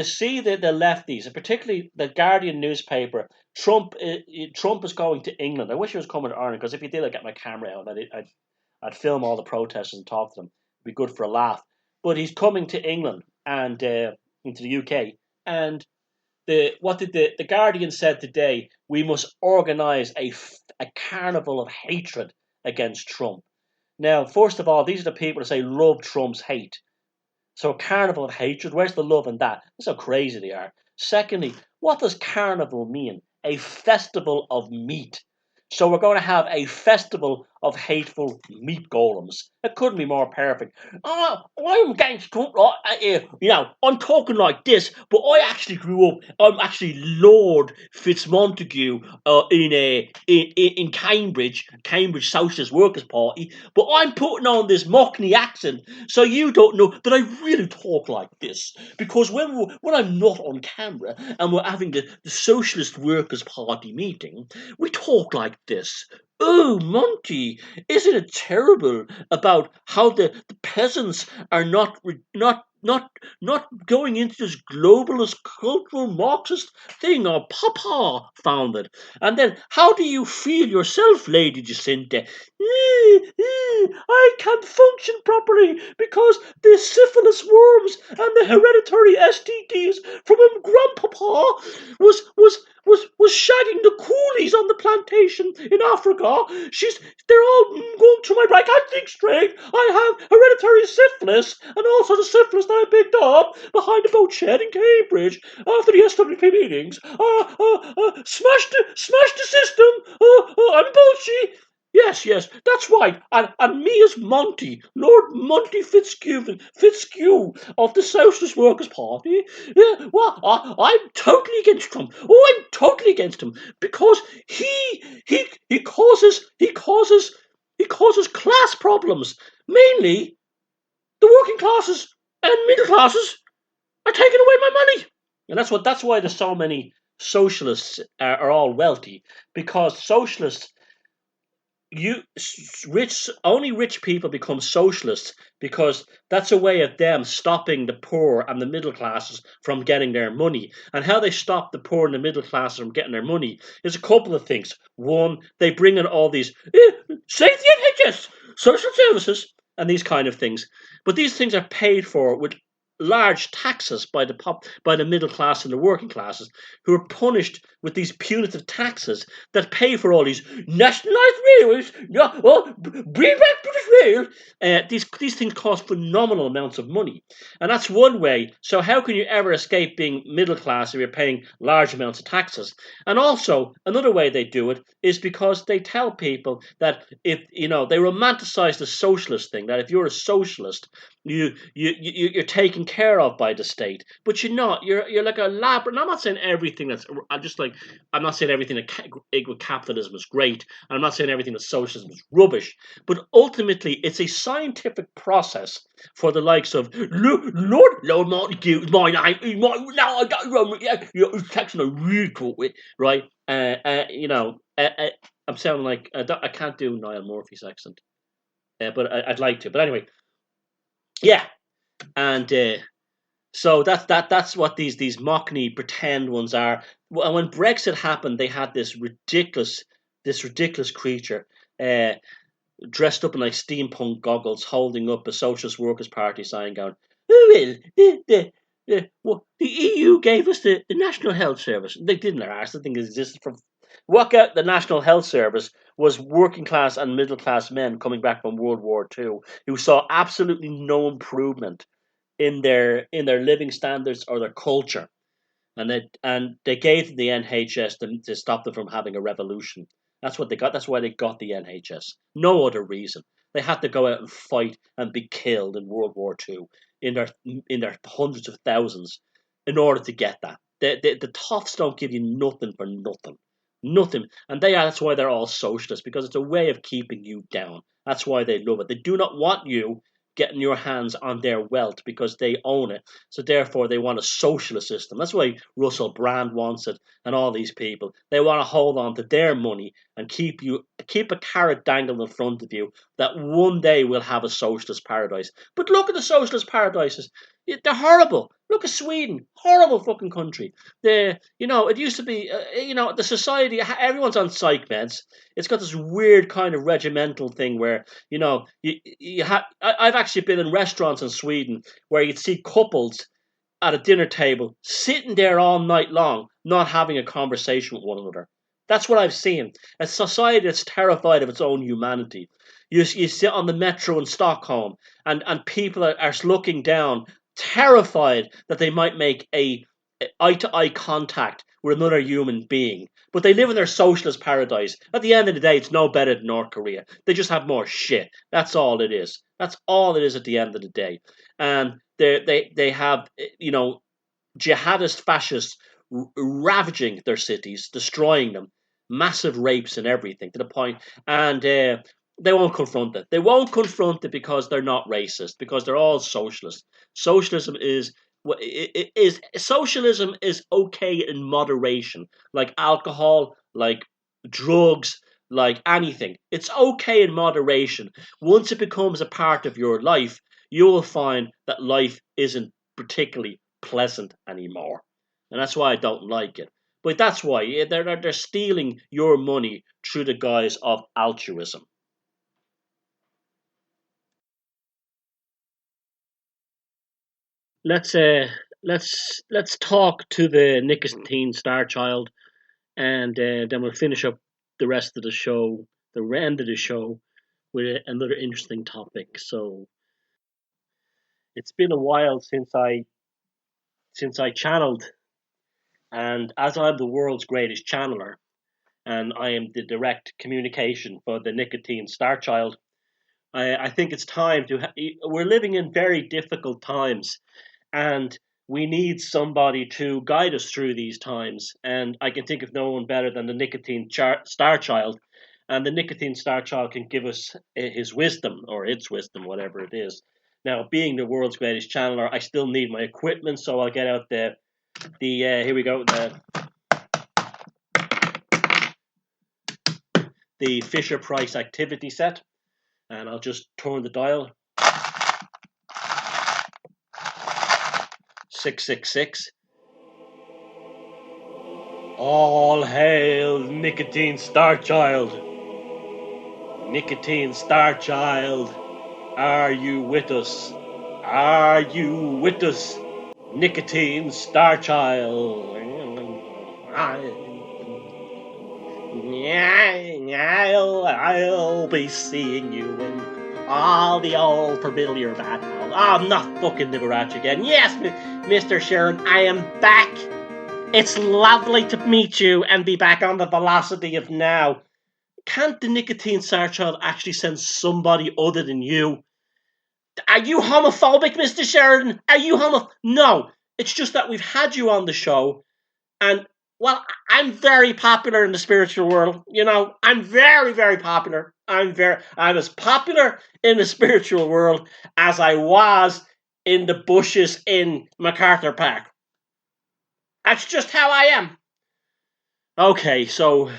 see the lefties, and particularly the Guardian newspaper, Trump is going to England. I wish he was coming to Ireland, because if he did, I'd get my camera out and I'd film all the protesters and talk to them. It'd be good for a laugh. But he's coming to England and into the UK. And what did the Guardian said today? We must organise a carnival of hatred against Trump. Now, first of all, these are the people that say love Trump's hate. So a carnival of hatred, where's the love in that? That's how crazy they are. Secondly, what does carnival mean? A festival of meat. So we're going to have a festival of hateful meat golems. It couldn't be more perfect. I'm against Trump, right? I'm talking like this, but I actually grew up. I'm actually Lord Fitzmontague in Cambridge Socialist Workers' Party. But I'm putting on this Mockney accent, so you don't know that I really talk like this. Because when I'm not on camera and we're having the Socialist Workers' Party meeting, we talk like this. Oh, Monty, isn't it terrible about how the peasants are not going into this globalist cultural Marxist thing our Papa founded? And then, how do you feel yourself, Lady Jacinta? I can't function properly because the syphilis worms and the hereditary STDs from Grandpapa was shagging the coolies on the plantation in Africa. They're all going through my brain. I can't think straight. I have hereditary syphilis and also the syphilis that I picked up behind the boat shed in Cambridge after the SWP meetings. Smash the system. I'm bullshit. Yes, that's right. And me as Monty, Lord Monty Fitzhugh of the Socialist Workers' Party. Yeah, well, I'm totally against Trump. Oh, I'm totally against him because he causes class problems, mainly the working classes and middle classes are taking away my money. And that's why there's so many socialists are all wealthy, because socialists, only rich people become socialists because that's a way of them stopping the poor and the middle classes from getting their money. And how they stop the poor and the middle classes from getting their money is a couple of things. One, they bring in all these safety NHS, social services, and these kind of things. But these things are paid for with large taxes by the middle class and the working classes, who are punished with these punitive taxes that pay for all these nationalised railways. Bring back British Rail. These things cost phenomenal amounts of money, and that's one way. So how can you ever escape being middle class if you're paying large amounts of taxes? And also another way they do it is because they tell people that if they romanticize the socialist thing, that if you're a socialist, you're taken care of by the state, but you're not. You're like a lab. And I'm not saying everything that's. I'm not saying everything that capitalism is great. And I'm not saying everything that socialism is rubbish. But ultimately, it's a scientific process for the likes of Lord Montague, my name. Now I got you're section a really cool with, right? I'm sounding like I can't do Niall Murphy's accent, but I'd like to. But anyway. Yeah, and so that's what these Mockney pretend ones are. And when Brexit happened, they had this ridiculous creature dressed up in like steampunk goggles, holding up a Socialist Workers' Party sign, going, "Oh well, the EU gave us the National Health Service." They didn't. Their arse. The thing existed from. Work out the National Health Service was working class and middle class men coming back from World War II who saw absolutely no improvement in their living standards or their culture, and they gave the NHS to stop them from having a revolution. That's what they got. That's why they got the NHS. No other reason. They had to go out and fight and be killed in World War II in their hundreds of thousands in order to get that. The toffs don't give you nothing for nothing. Nothing. And that's why they're all socialists, because it's a way of keeping you down. That's why they love it. They do not want you getting your hands on their wealth because they own it. So therefore they want a socialist system. That's why Russell Brand wants it, and all these people. They want to hold on to their money and keep a carrot dangled in front of you that one day we'll have a socialist paradise. But look at the socialist paradises. They're horrible. Look at Sweden, horrible fucking country. It used to be, the society, everyone's on psych meds. It's got this weird kind of regimental thing where, I've actually been in restaurants in Sweden where you'd see couples at a dinner table sitting there all night long, not having a conversation with one another. That's what I've seen. A society that's terrified of its own humanity. You sit on the metro in Stockholm and people are looking down, terrified that they might make a eye-to-eye contact with another human being. But they live in their socialist paradise. At the end of the day, it's no better than North Korea. They just have more shit. That's all it is. That's all it is at the end of the day. And they have, jihadist fascists ravaging their cities, destroying them, massive rapes and everything to the point, and they won't confront it. They won't confront it because they're not racist, because they're all socialists. Socialism is socialism is okay in moderation, like alcohol, like drugs, like anything. It's okay in moderation. Once it becomes a part of your life, you will find that life isn't particularly pleasant anymore, and that's why I don't like it. But that's why they're stealing your money through the guise of altruism. Let's let's talk to the nicotine star child, and then we'll finish up the rest of the show, the end of the show, with another interesting topic. So it's been a while since I channeled, and as I'm the world's greatest channeler, and I am the direct communication for the nicotine star child, I think it's time to. We're living in very difficult times, and we need somebody to guide us through these times. And I can think of no one better than the nicotine star child, and the nicotine star child can give us his wisdom or its wisdom, whatever it is. Now, being the world's greatest channeler, I still need my equipment, so I'll get out the here we go, the Fisher-Price activity set, and I'll just turn the dial. 666. All hail Nicotine Starchild. Nicotine Starchild, are you with us? Are you with us? Nicotine Starchild. I'll be seeing you in all the old familiar battles. I'm not fucking Liberace again. Yes, Mr. Sheridan, I am back. It's lovely to meet you and be back on the velocity of now. Can't the Nicotine Starchild actually send somebody other than you? Are you homophobic, Mr. Sheridan? Are you homophobic? No, it's just that we've had you on the show, and well, I'm very popular in the spiritual world. You know, I'm very, very popular. I'm as popular in the spiritual world as I was in the bushes in MacArthur Park. That's just how I am. Okay, so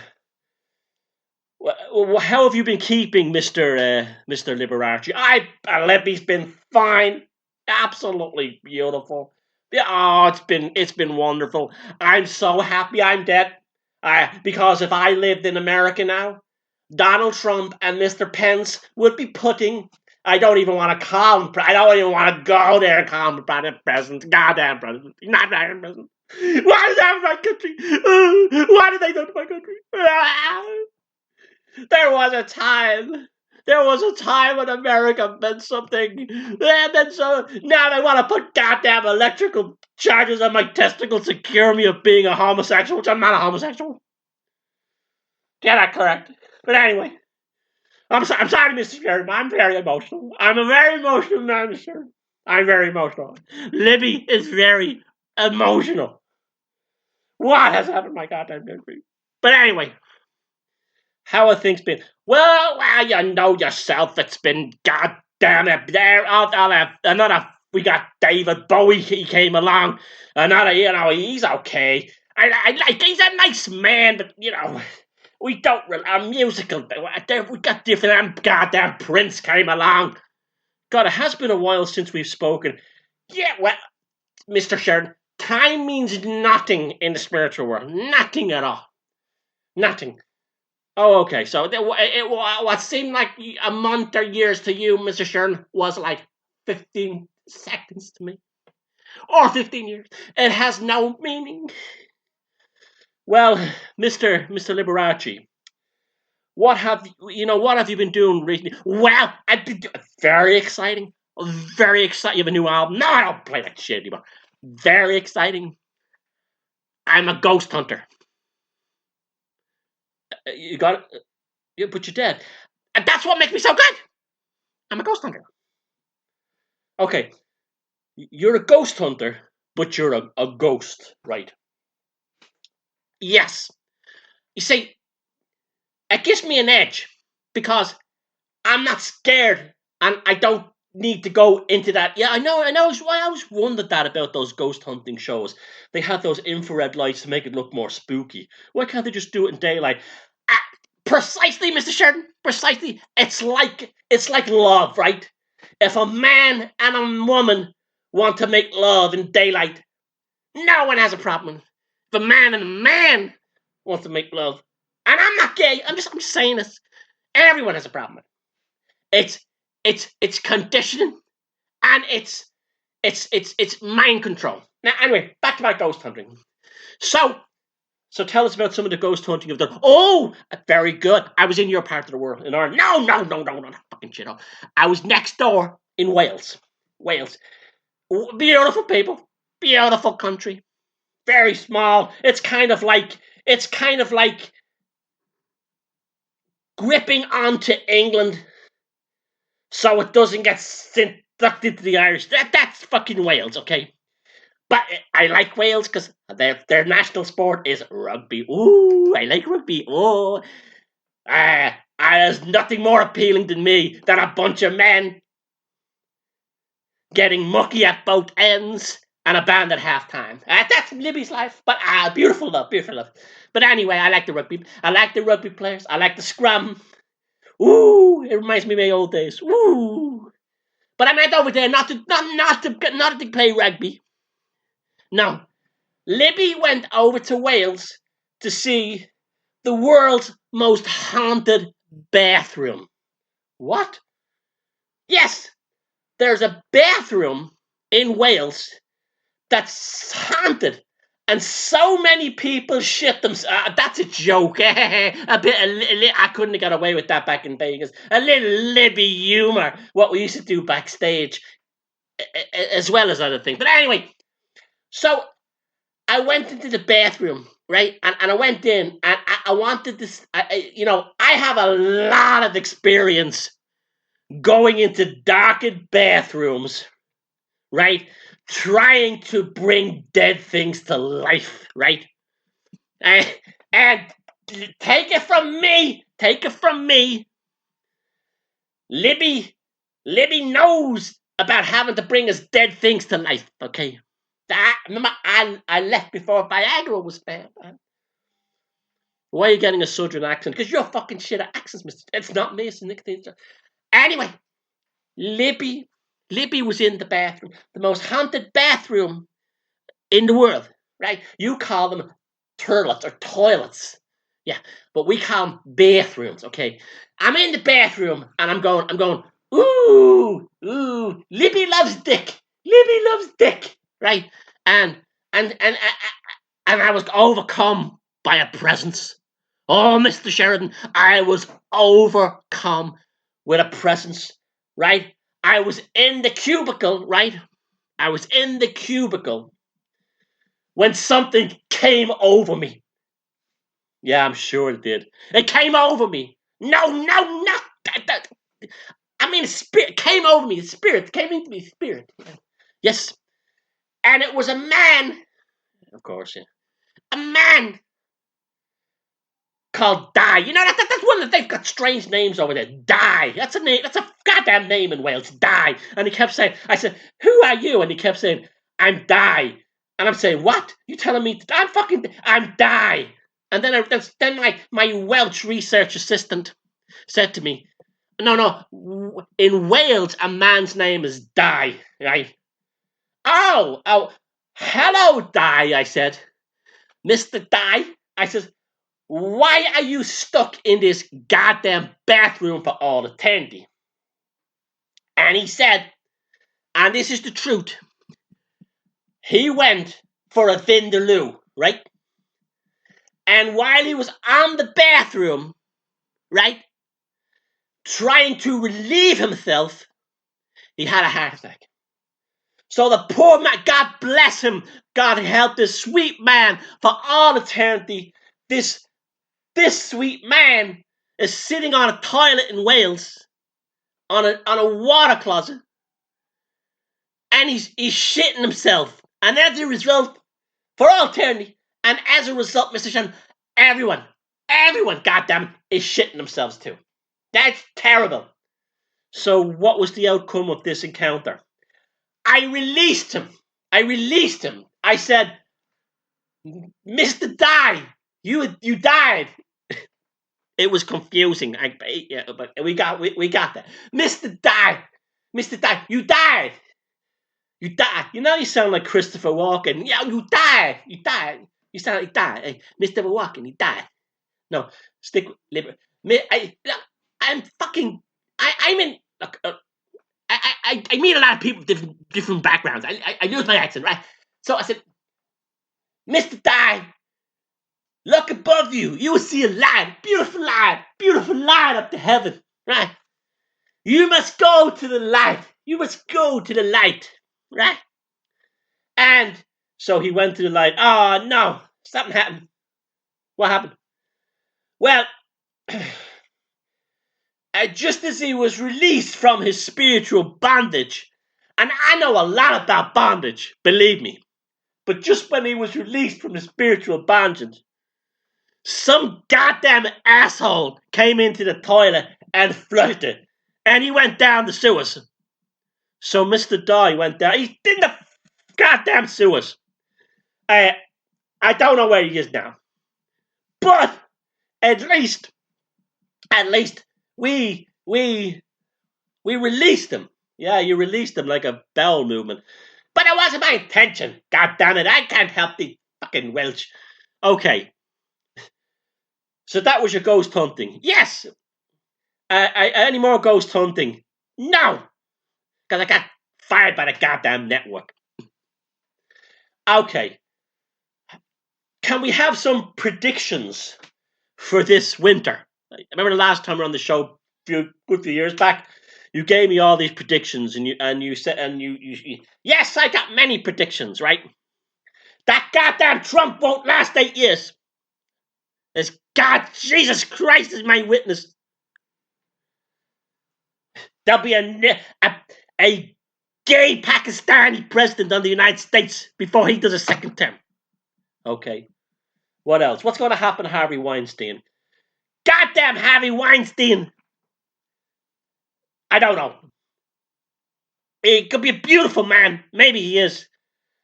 how have you been keeping, Mr. Liberace? Libby's been fine, absolutely beautiful. Oh, it's been wonderful. I'm so happy I'm dead. Because if I lived in America now, Donald Trump and Mr. Pence would be putting. I don't even want to call him. I don't even want to go there and call him president. Goddamn president. Not president. Why did they have my country? Why did they do to my country? There was a time when America meant something. Now they want to put goddamn electrical charges on my testicles to cure me of being a homosexual, which I'm not a homosexual. Get that correct. But anyway, I'm sorry, Mr. Sheridan. I'm very emotional. I'm a very emotional man, Mr. Sheridan. I'm very emotional. Libby is very emotional. What has happened to my goddamn country? But anyway, how have things been? Well, you know yourself, it's been goddamn it. We got David Bowie, he came along. He's okay. He's a nice man, but, we don't really, musical, we got different, goddamn Prince came along. God, it has been a while since we've spoken. Yeah, well, Mr. Sheridan, time means nothing in the spiritual world. Nothing at all. Nothing. Oh, okay. So what seemed like a month or years to you, Mr. Sheridan, was like 15 seconds to me. Or 15 years. It has no meaning. Well, Mr. Liberace, what have you been doing recently? Well, I've been very exciting. Very exciting. You have a new album. No, I don't play that shit anymore. Very exciting. I'm a ghost hunter. You got it? Yeah, but you're dead. And that's what makes me so good. I'm a ghost hunter. Okay. You're a ghost hunter, but you're a ghost, right? Yes. You see, it gives me an edge because I'm not scared and I don't need to go into that. Yeah, I know. I always wondered that about those ghost hunting shows. They have those infrared lights to make it look more spooky. Why can't they just do it in daylight? Precisely, Mr. Sheridan. Precisely. It's like love, right? If a man and a woman want to make love in daylight, no one has a problem. If a man and a man wants to make love, and I'm not gay, I'm just saying this. Everyone has a problem. It's conditioning, and it's mind control. Now, anyway, back to my ghost hunting. So tell us about some of the ghost hunting you've done. Oh, very good. I was in your part of the world in Ireland. No, not fucking shit. I was next door in Wales. Beautiful people, beautiful country, very small. It's kind of like gripping onto England so it doesn't get sucked into the Irish. That's fucking Wales, okay? But I like Wales because their national sport is rugby. Ooh, I like rugby. Oh, there's nothing more appealing to me than a bunch of men getting mucky at both ends, and a band at halftime. That's Libby's life. But beautiful love, beautiful love. But anyway, I like the rugby. I like the rugby players. I like the scrum. Ooh, it reminds me of my old days. Ooh. But I went over there not to play rugby. No. Libby went over to Wales to see the world's most haunted bathroom. What? Yes, there's a bathroom in Wales that's haunted, and so many people shit themselves. That's a joke. I couldn't have got away with that back in Vegas. A little Libby humor, what we used to do backstage, as well as other things. But anyway, so I went into the bathroom, right? And I went in, and I wanted this. I have a lot of experience going into darkened bathrooms, right? Trying to bring dead things to life, right? And take it from me. Libby knows about having to bring us dead things to life, okay? Remember, I left before Viagra was found. Why are you getting a southern accent? Because you're fucking shit at accents, mister. It's not me, it's Nick. Anyway, Libby was in the bathroom, the most haunted bathroom in the world, right? You call them toilets or toilets. Yeah, but we call them bathrooms, okay? I'm in the bathroom and I'm going, ooh, Libby loves dick, right? And I was overcome by a presence. Oh, Mr. Sheridan, I was overcome with a presence, right? I was in the cubicle, right? When something came over me. Yeah, I'm sure it did. It came over me. No. I mean, spirit came over me. The spirit came into me. Spirit. Yes. And it was a man, of course, yeah. A man called Die. You know, that's one of the, they've got strange names over there. Die. That's a name. That's a goddamn name in Wales. Die. And he kept saying, I said, who are you? And he kept saying, I'm Die. And I'm saying, what? You telling me I'm Die. And then my Welsh research assistant said to me, no, in Wales, a man's name is Die, right? Oh, hello, Die, I said. Mr. Die, I said, why are you stuck in this goddamn bathroom for all eternity? And he said, and this is the truth, he went for a vindaloo, right? And while he was on the bathroom, right, trying to relieve himself, he had a heart attack. So the poor man, God bless him, God help this sweet man for all eternity. This sweet man is sitting on a toilet in Wales, on a water closet, and he's shitting himself. And as a result, for all eternity, and as a result, Mr. Shan, everyone, goddamn, is shitting themselves too. That's terrible. So what was the outcome of this encounter? I released him. I said, Mr. Die, you died. It was confusing. But we got that. Mr. Die, you died. You know you sound like Christopher Walken. Yeah, you died. You sound like died. Hey, Mr. Walken, he died. No, stick with liberty. I'm fucking. I'm in. Look, I meet a lot of people with different backgrounds. I lose my accent, right? So I said, Mr. Die, look above you. You will see a light, beautiful light up to heaven, right? You must go to the light. Right? And so he went to the light. Oh, no, something happened. What happened? Well, just as he was released from his spiritual bondage, and I know a lot about bondage, believe me, but just when he was released from the spiritual bondage, some goddamn asshole came into the toilet and flushed it, and he went down the sewers. So Mr. Dye went there. He didn't goddamn sue us. I don't know where he is now. But at least we released him. Yeah, you released him like a bowel movement. But it wasn't my intention. God damn it, I can't help the fucking Welsh. Okay. So that was your ghost hunting. Yes. Any more ghost hunting? No. Because I got fired by the goddamn network. Okay. Can we have some predictions for this winter? I remember the last time we were on the show a good few years back, you gave me all these predictions and you said yes, I got many predictions, right? That goddamn Trump won't last 8 years. As God, Jesus Christ is my witness. There'll be a gay Pakistani president of the United States before he does a second term. Okay. What else? What's going to happen to Harvey Weinstein? Goddamn Harvey Weinstein! I don't know. He could be a beautiful man. Maybe he is.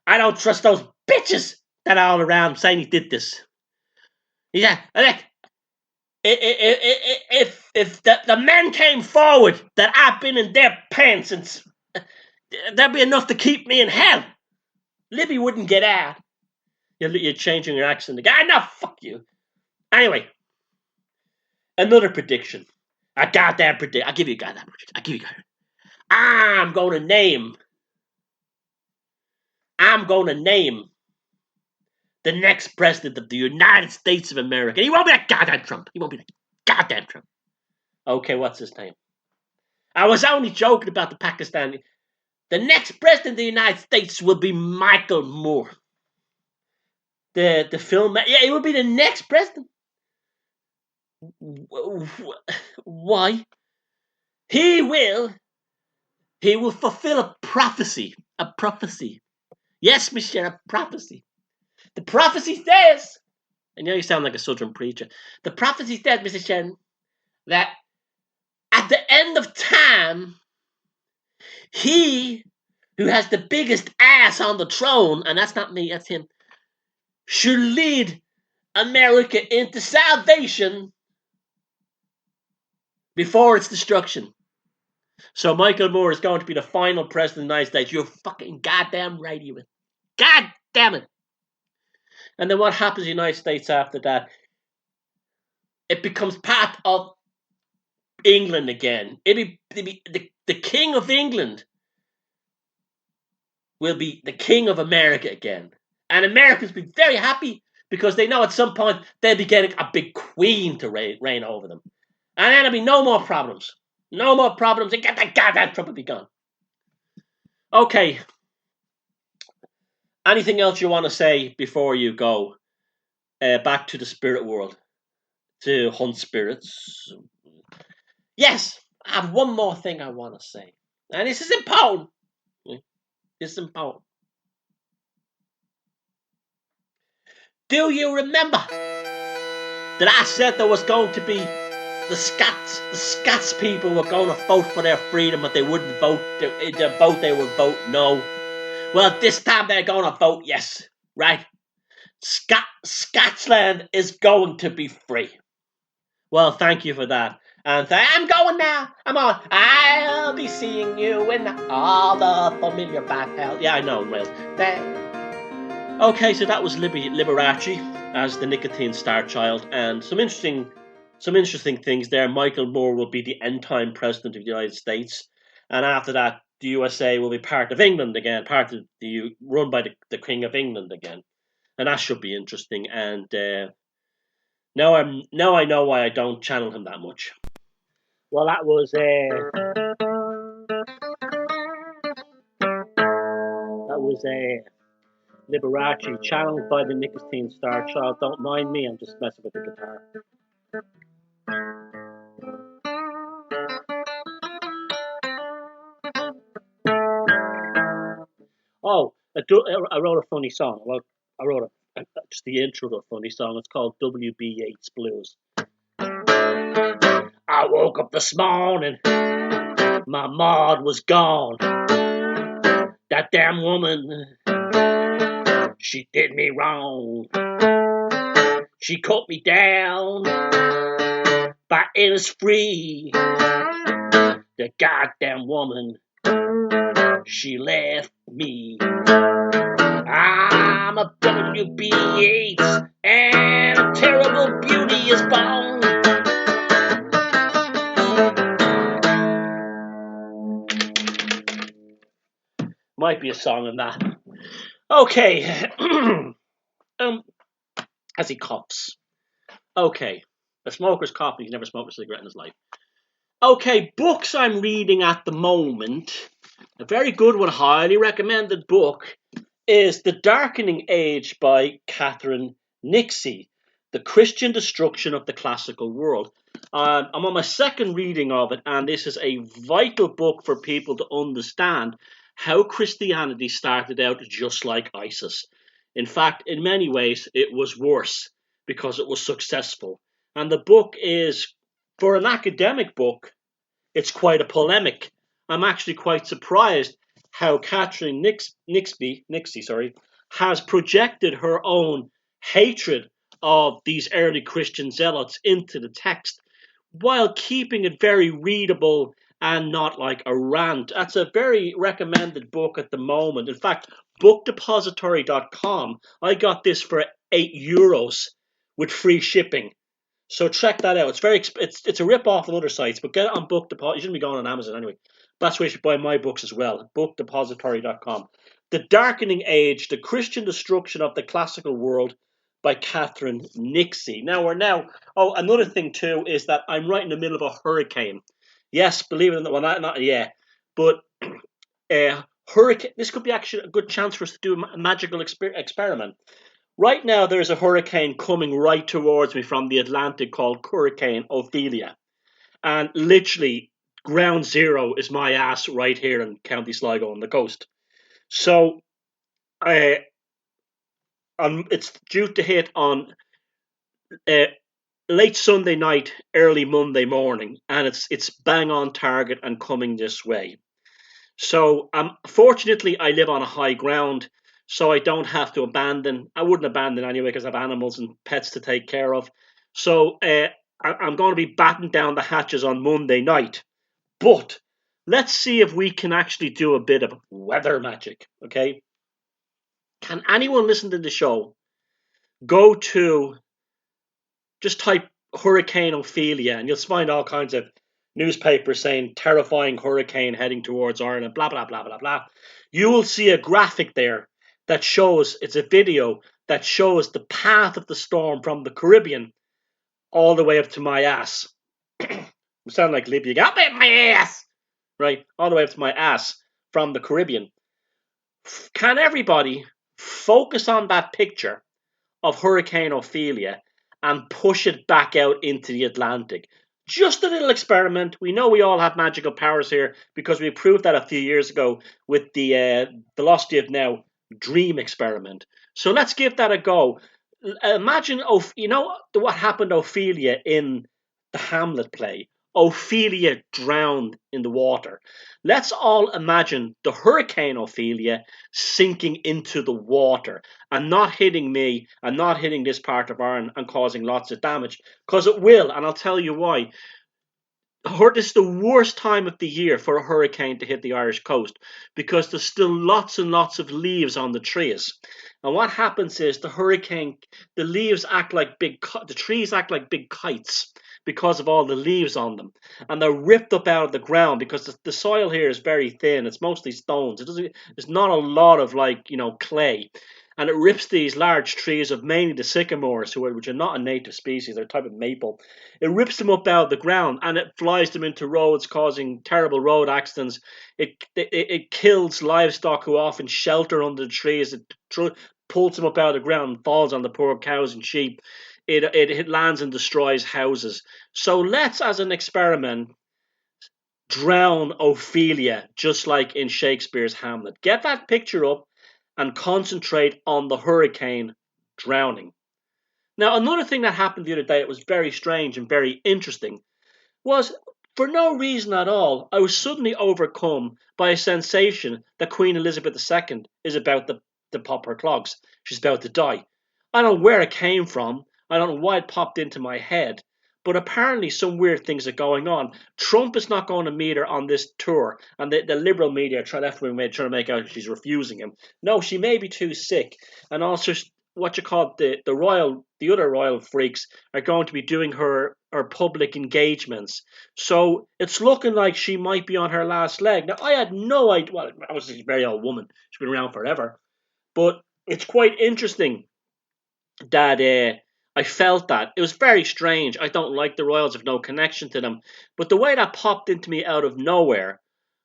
I don't trust those bitches that are all around saying he did this. Yeah, like, if the men came forward that I've been in their pants, and there'd be enough to keep me in hell. Libby wouldn't get out. You're changing your accent again. No, fuck you. Anyway, another prediction. A goddamn prediction. I'll give you a goddamn prediction. I'm going to name the next president of the United States of America. He won't be that goddamn Trump. Okay, what's his name? I was only joking about the Pakistani. The next president of the United States will be Michael Moore. The filmmaker. Yeah, he will be the next president. Why? He will fulfill a prophecy. Yes, Michelle, a prophecy. The prophecy says, and you sound like a southern preacher. The prophecy says, Mr. Sheridan, that at the end of time, he who has the biggest ass on the throne, and that's not me, that's him, should lead America into salvation before its destruction. So Michael Moore is going to be the final president of the United States. You're fucking goddamn right, he will. God damn it. And then what happens in the United States after that? It becomes part of England again. The King of England will be the King of America again. And Americans will be very happy because they know at some point they'll be getting a big queen to reign over them. And then there'll be no more problems. No more problems. And get that goddamn Trump will be gone. Okay. Anything else you want to say before you go back to the spirit world to hunt spirits? Yes, I have one more thing I want to say, and this is important. This is important. Do you remember that I said there was going to be the Scots people were going to vote for their freedom, but they wouldn't vote. They would vote no. Well, this time they're going to vote yes, right? Scotland is going to be free. Well, thank you for that. And I'm going now. I'm on. I'll be seeing you in all the familiar battles. Yeah, I know, Wales. Okay, so that was Liberace as the Nicotine Star Child, and some interesting things there. Michael Moore will be the end-time president of the United States, and after that, the USA will be part of England again, run by the King of England again, and that should be interesting. And now I know why I don't channel him that much. Well, that was Liberace, channeled by the Nicotine Star Child. Don't mind me, I'm just messing with the guitar. Oh, I wrote a funny song. I wrote just the intro to a funny song. It's called W.B. Yeats Blues. I woke up this morning, my mod was gone. That damn woman, she did me wrong. She cut me down by Innisfree. The goddamn woman, she left me. I'm a WB8 and a terrible beauty is born. Might be a song in that. Okay. As he coughs. Okay. A smoker's coughing. He's never smoked a cigarette in his life. Okay, books I'm reading at the moment. A very good one, highly recommended book is The Darkening Age by Catherine Nixie, The Christian Destruction of the Classical World. I'm on my second reading of it, and this is a vital book for people to understand how Christianity started out just like ISIS. In fact, in many ways, it was worse because it was successful. And the book is, for an academic book, it's quite a polemic. I'm actually quite surprised how Catherine Nixie has projected her own hatred of these early Christian zealots into the text while keeping it very readable and not like a rant. That's a very recommended book at the moment. In fact, bookdepository.com, I got this for €8 with free shipping. So check that out. It's a rip off of other sites, but get it on Book Depository. You shouldn't be going on Amazon anyway. That's where you should buy my books as well. Bookdepository.com. The Darkening Age: The Christian Destruction of the Classical World by Catherine Nixie. Another thing too is that I'm right in the middle of a hurricane. Yes, believe it or not, well, not yet, but hurricane. This could be actually a good chance for us to do a magical experiment. Right now, there's a hurricane coming right towards me from the Atlantic called Hurricane Ophelia. And literally, ground zero is my ass right here in County Sligo on the coast. So, it's due to hit on late Sunday night, early Monday morning. And it's bang on target and coming this way. So, fortunately, I live on a high ground. So I don't have to abandon. I wouldn't abandon anyway because I have animals and pets to take care of. So I'm going to be batting down the hatches on Monday night. But let's see if we can actually do a bit of weather magic, okay? Can anyone listen to the show go to, just type Hurricane Ophelia and you'll find all kinds of newspapers saying terrifying hurricane heading towards Ireland, blah, blah, blah, blah, blah. You will see a graphic there that shows, it's a video that shows the path of the storm from the Caribbean all the way up to my ass. I sound like Libya. Got me my ass! Right? All the way up to my ass from the Caribbean. Can everybody focus on that picture of Hurricane Ophelia and push it back out into the Atlantic? Just a little experiment. We know we all have magical powers here because we proved that a few years ago with the Velocity of Now dream experiment. So let's give that a go. Imagine, what happened to Ophelia in the Hamlet play? Ophelia drowned in the water. Let's all imagine the Hurricane Ophelia sinking into the water and not hitting me and not hitting this part of Ireland and causing lots of damage. Because it will, and I'll tell you why. This is the worst time of the year for a hurricane to hit the Irish coast because there's still lots and lots of leaves on the trees. And what happens is the leaves act like the trees act like big kites because of all the leaves on them. And they're ripped up out of the ground because the soil here is very thin. It's mostly stones. There's not a lot of clay. And it rips these large trees of mainly the sycamores, which are not a native species, they're a type of maple. It rips them up out of the ground and it flies them into roads, causing terrible road accidents. It kills livestock who often shelter under the trees. It pulls them up out of the ground and falls on the poor cows and sheep. It lands and destroys houses. So let's, as an experiment, drown Ophelia, just like in Shakespeare's Hamlet. Get that picture up and concentrate on the hurricane drowning. Now, another thing that happened the other day, it was very strange and very interesting, was For no reason at all, I was suddenly overcome by a sensation that Queen Elizabeth II is about to pop her clogs. She's about to die. I don't know where it came from. I don't know why it popped into my head. But apparently some weird things are going on. Trump is not going to meet her on this tour. And the liberal media are trying to make out she's refusing him. No, she may be too sick. And also what you call the other royal freaks are going to be doing her public engagements. So it's looking like she might be on her last leg. Now I had no idea. Well, obviously she's a very old woman. She's been around forever, but it's quite interesting that I felt that. It was very strange. I don't like the royals. I've no connection to them, but the way that popped into me out of nowhere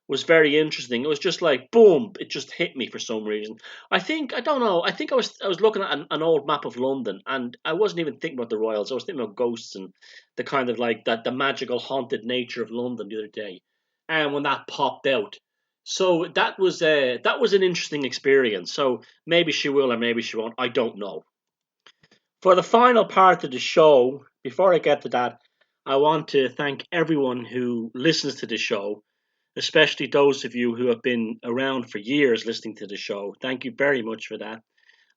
was very interesting. It was just like boom, it just hit me for some reason. I don't know. I think I was looking at an old map of London, and I wasn't even thinking about the royals. I was thinking about ghosts and the kind of like that the magical haunted nature of London the other day. And when that popped out, so that was an interesting experience. So maybe she will or maybe she won't. I don't know. For the final part of the show, before I get to that, I want to thank everyone who listens to the show, especially those of you who have been around for years listening to the show. Thank you very much for that.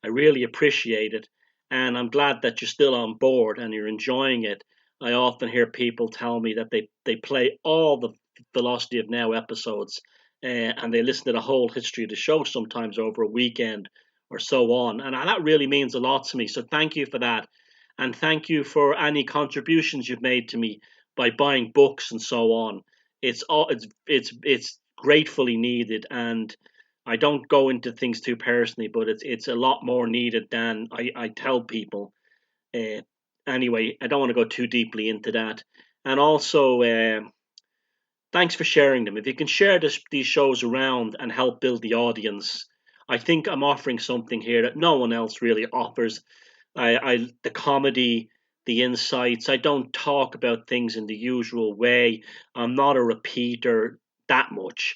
I really appreciate it. And I'm glad that you're still on board and you're enjoying it. I often hear people tell me that they play all the Velocity of Now episodes and they listen to the whole history of the show sometimes over a weekend or so on. And that really means a lot to me. So thank you for that. And thank you for any contributions you've made to me by buying books and so on. It's gratefully needed, and I don't go into things too personally, but it's a lot more needed than I tell people. Uh, anyway, I don't want to go too deeply into that. And also, thanks for sharing them. If you can share these shows around and help build the audience, I think I'm offering something here that no one else really offers. The comedy, the insights. I don't talk about things in the usual way. I'm not a repeater that much.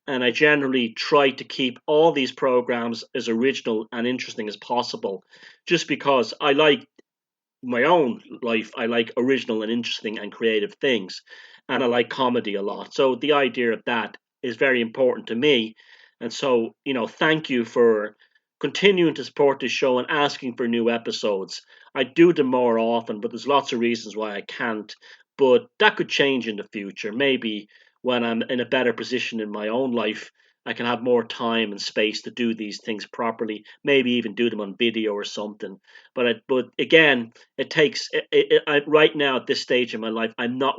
And I generally try to keep all these programs as original and interesting as possible, just because I like my own life. I like original and interesting and creative things, and I like comedy a lot. So the idea of that is very important to me. And so, thank you for continuing to support this show and asking for new episodes. I do them more often, but there's lots of reasons why I can't. But that could change in the future. Maybe when I'm in a better position in my own life, I can have more time and space to do these things properly. Maybe even do them on video or something. But again, it takes right now at this stage in my life. I'm not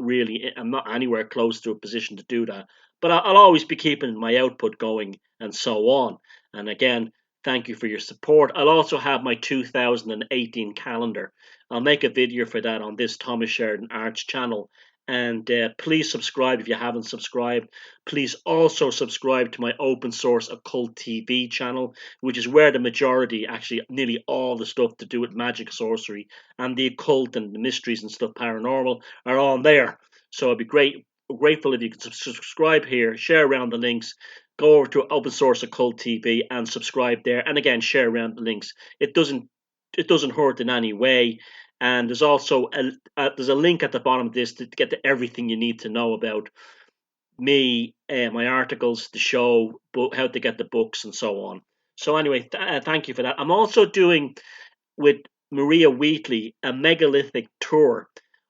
anywhere close to a position to do that. But I'll always be keeping my output going and so on. And again, thank you for your support. I'll also have my 2018 calendar. I'll make a video for that on this Thomas Sheridan Arts channel. And please subscribe if you haven't subscribed. Please also subscribe to my open source occult TV channel, which is where the majority, actually nearly all the stuff to do with magic, sorcery, and the occult and the mysteries and stuff paranormal are on there. So I'd be grateful if you could subscribe here, share around the links, go over to open source occult TV and subscribe there. And again, share around the links. It doesn't hurt in any way. And there's also there's a link at the bottom of this to get to everything you need to know about me, my articles, the show, how to get the books, and so on. So anyway, thank you for that. I'm also doing with Maria Wheatley a megalithic tour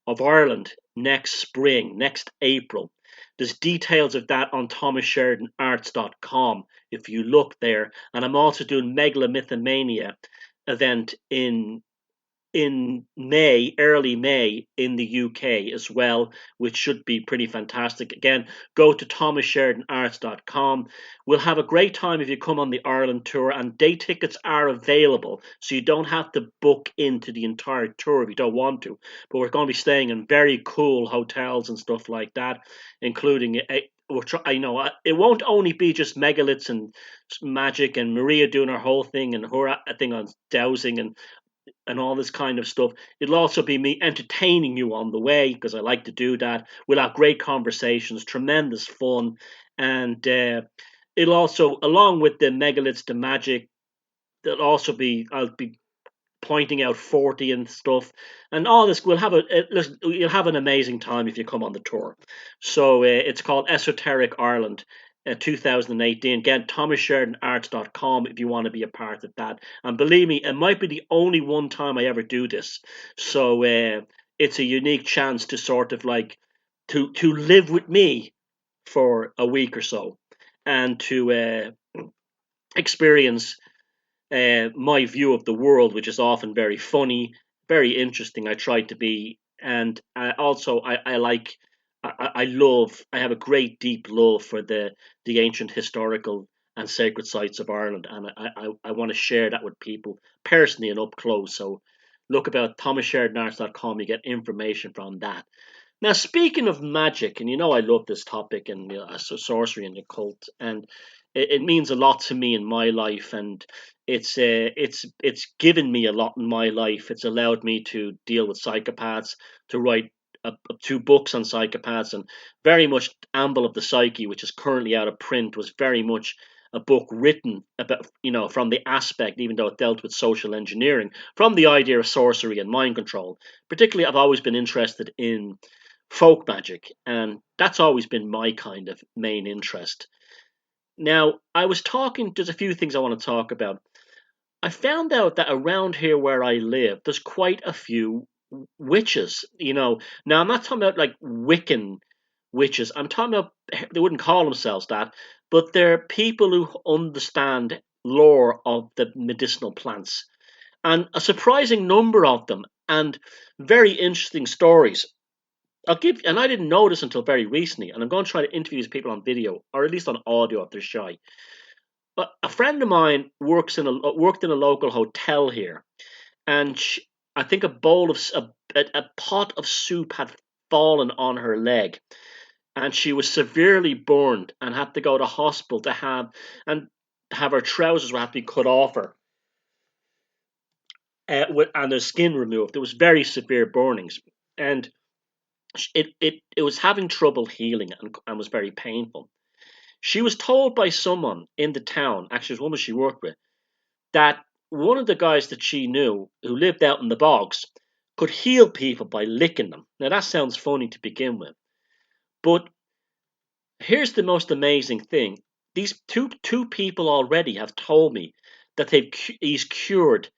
of Ireland next spring, next April. There's details of that on thomassheridanarts.com if you look there. And I'm also doing Megalomythomania event in May, early May in the UK as well, which should be pretty fantastic. Again, go to thomassheridanarts.com. We'll have a great time if you come on the Ireland tour, and day tickets are available, so you don't have to book into the entire tour if you don't want to. But we're going to be staying in very cool hotels and stuff like that, including I know it won't only be just megaliths and magic and Maria doing her whole thing and her thing on dowsing and all this kind of stuff. It'll also be me entertaining you on the way, because I like to do that. We'll have great conversations, tremendous fun, and it'll also, along with the megaliths, the magic, I'll be pointing out 40 and stuff, and all this. Listen, you'll have an amazing time if you come on the tour. So it's called Esoteric Ireland 2018. Again, thomassheridanarts.com if you want to be a part of that. And believe me, it might be the only one time I ever do this. So it's a unique chance to sort of like to live with me for a week or so, and to experience my view of the world, which is often very funny, very interesting. I try to be, and I like, I have a great deep love for the ancient historical and sacred sites of Ireland, and I want to share that with people personally and up close. So look about thomassheridanarts.com. You get information from that. Now, speaking of magic, and you know I love this topic and sorcery and occult, and it means a lot to me in my life, and it's given me a lot in my life. It's allowed me to deal with psychopaths, to write two books on psychopaths, and very much Amble of the Psyche, which is currently out of print, was very much a book written about, from the aspect, even though it dealt with social engineering, from the idea of sorcery and mind control. Particularly, I've always been interested in folk magic, and that's always been my kind of main interest. Now, there's a few things I want to talk about. I found out that around here where I live, there's quite a few witches, Now, I'm not talking about like Wiccan witches. I'm talking about, they wouldn't call themselves that, but they're people who understand lore of the medicinal plants. And a surprising number of them, and very interesting stories. And I didn't know this until very recently, and I'm going to try to interview these people on video, or at least on audio if they're shy. But a friend of mine worked in a local hotel here, and I think a pot of soup had fallen on her leg, and she was severely burned and had to go to hospital to have her trousers had to be cut off her, and her skin removed. There was very severe burnings, and it was having trouble healing, and was very painful. She was told by someone in the town, actually it was a woman she worked with, that one of the guys that she knew who lived out in the bogs could heal people by licking them. Now that sounds funny to begin with, but here's the most amazing thing. These two people already have told me that he's cured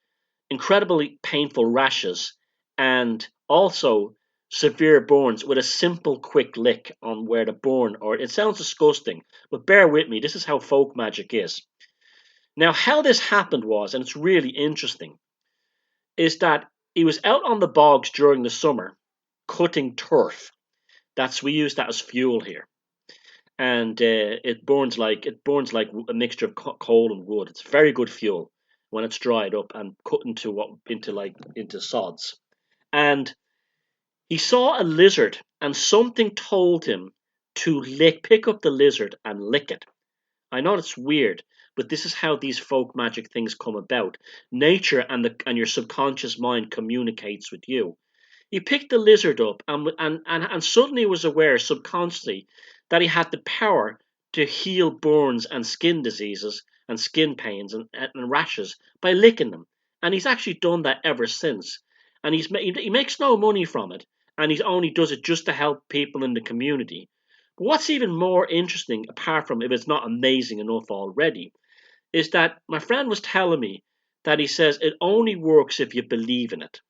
incredibly painful rashes and also severe burns with a simple quick lick on where the burn, or it sounds disgusting, but bear with me, this is how folk magic is. Now, how this happened was, and it's really interesting, is that he was out on the bogs during the summer cutting turf. We use that as fuel here, and it burns like a mixture of coal and wood. It's very good fuel when it's dried up and cut into sods. And he saw a lizard, and something told him to pick up the lizard and lick it. I know it's weird, but this is how these folk magic things come about. Nature and your subconscious mind communicates with you. He picked the lizard up and suddenly was aware subconsciously that he had the power to heal burns and skin diseases and skin pains and rashes by licking them. And he's actually done that ever since. And he makes no money from it, and he only does it just to help people in the community. But what's even more interesting, apart from if it's not amazing enough already, is that my friend was telling me that he says it only works if you believe in it.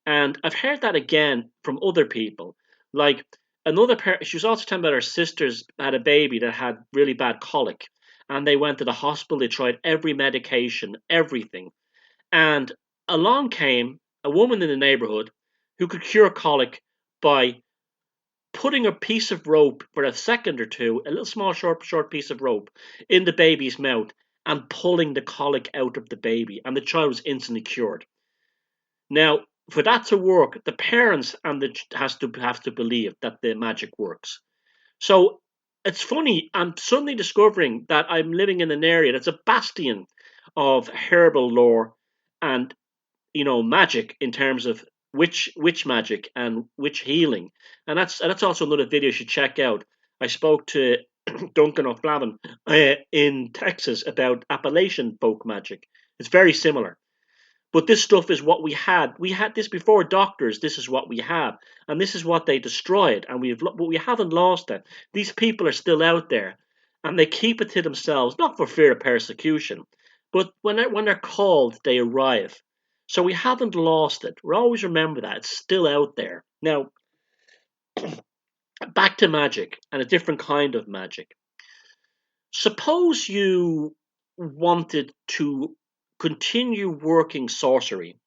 And I've heard that again from other people. Like another parent, she was also telling about her sisters had a baby that had really bad colic. And they went to the hospital, they tried every medication, everything. And along came a woman in the neighborhood who could cure colic by putting a piece of rope for a second or two, a little small short piece of rope, in the baby's mouth and pulling the colic out of the baby. And the child was instantly cured. Now, for that to work, the parents have to believe that the magic works. So it's funny, I'm suddenly discovering that I'm living in an area that's a bastion of herbal lore and magic in terms of witch magic and witch healing. And that's also another video you should check out. I spoke to Duncan O'Flavin in Texas about Appalachian folk magic. It's very similar. But this stuff is what we had. We had this before doctors. This is what we have, and this is what they destroyed. And but we haven't lost it. These people are still out there, and they keep it to themselves, not for fear of persecution, but when they're called, they arrive. So we haven't lost it. We always remember that it's still out there. Now, back to magic and a different kind of magic. Suppose you wanted to continue working sorcery,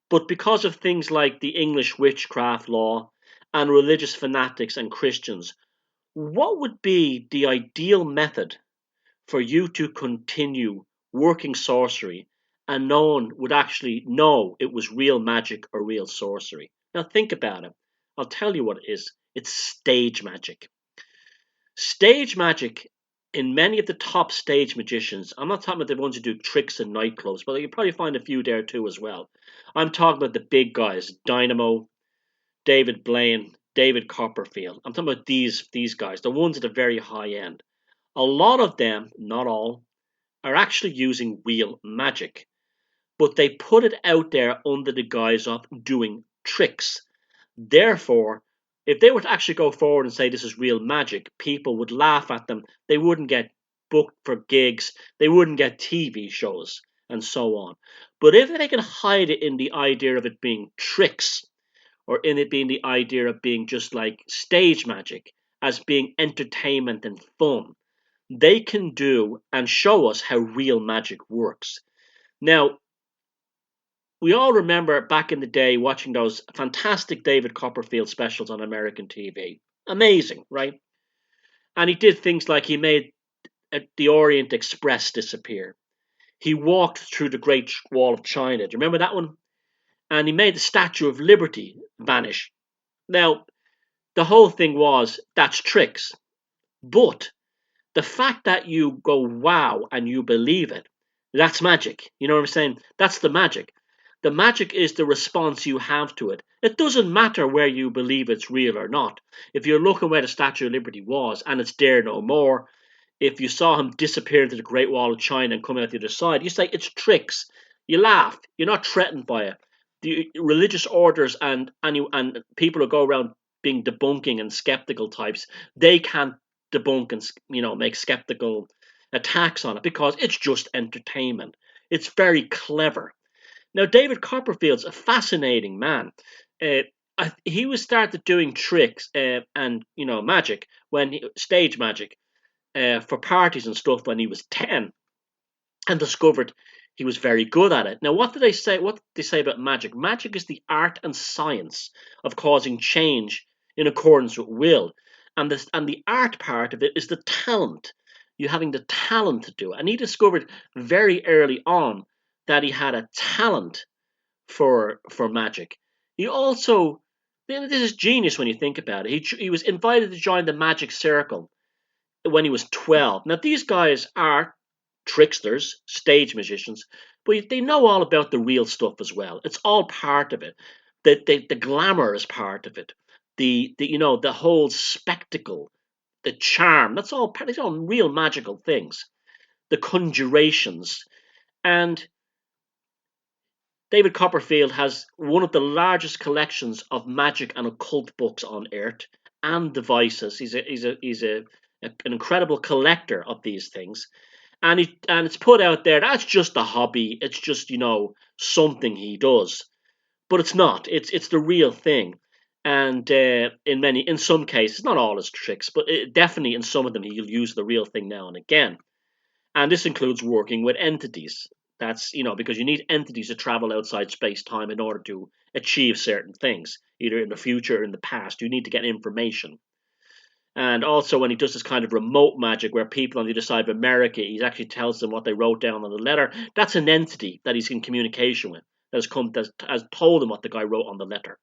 but because of things like the English witchcraft law and religious fanatics and Christians, what would be the ideal method for you to continue working sorcery and no one would actually know it was real magic or real sorcery? Now think about it. I'll tell you what it is. It's stage magic. Stage magic in many of the top stage magicians, I'm not talking about the ones who do tricks in nightclubs, but you probably find a few there too as well. I'm talking about the big guys, Dynamo, David Blaine, David Copperfield. I'm talking about these guys, the ones at the very high end. A lot of them, not all, are actually using real magic, but they put it out there under the guise of doing tricks. Therefore, if they were to actually go forward and say this is real magic, people would laugh at them. They wouldn't get booked for gigs. They wouldn't get TV shows and so on. But if they can hide it in the idea of it being tricks, or in it being the idea of being just like stage magic, as being entertainment and fun, they can do and show us how real magic works. Now, we all remember back in the day watching those fantastic David Copperfield specials on American TV. Amazing, right? And he did things like he made the Orient Express disappear. He walked through the Great Wall of China. Do you remember that one? And he made the Statue of Liberty vanish. Now, the whole thing was, that's tricks. But the fact that you go, wow, and you believe it, that's magic. You know what I'm saying? That's the magic. The magic is the response you have to it. It doesn't matter where you believe it's real or not. If you're looking where the Statue of Liberty was and it's there no more, if you saw him disappear into the Great Wall of China and come out the other side, you say it's tricks. You laugh. You're not threatened by it. The religious orders and people who go around being debunking and skeptical types, they can't debunk and make skeptical attacks on it because it's just entertainment. It's very clever. Now, David Copperfield's a fascinating man. He was started doing tricks and magic stage magic for parties and stuff when he was 10, and discovered he was very good at it. Now, what do they say? What they say about magic? Magic is the art and science of causing change in accordance with will, and the art part of it is the talent. You having the talent to do it, and he discovered very early on that he had a talent for magic. He also, this is genius when you think about it. He was invited to join the magic circle when he was 12. Now these guys are tricksters, stage magicians, but they know all about the real stuff as well. It's all part of it. The glamour is part of it. The whole spectacle, the charm. That's all real magical things. The conjurations. And David Copperfield has one of the largest collections of magic and occult books on earth and devices. He's an incredible collector of these things, and it's put out there. That's just a hobby. It's just something he does, but it's not. It's the real thing. And in some cases, not all his tricks, but definitely in some of them, he'll use the real thing now and again. And this includes working with entities. That's, because you need entities to travel outside space time in order to achieve certain things, either in the future or in the past. You need to get information. And also, when he does this kind of remote magic where people on the other side of America, he actually tells them what they wrote down on the letter. That's an entity that he's in communication with, that has told him what the guy wrote on the letter.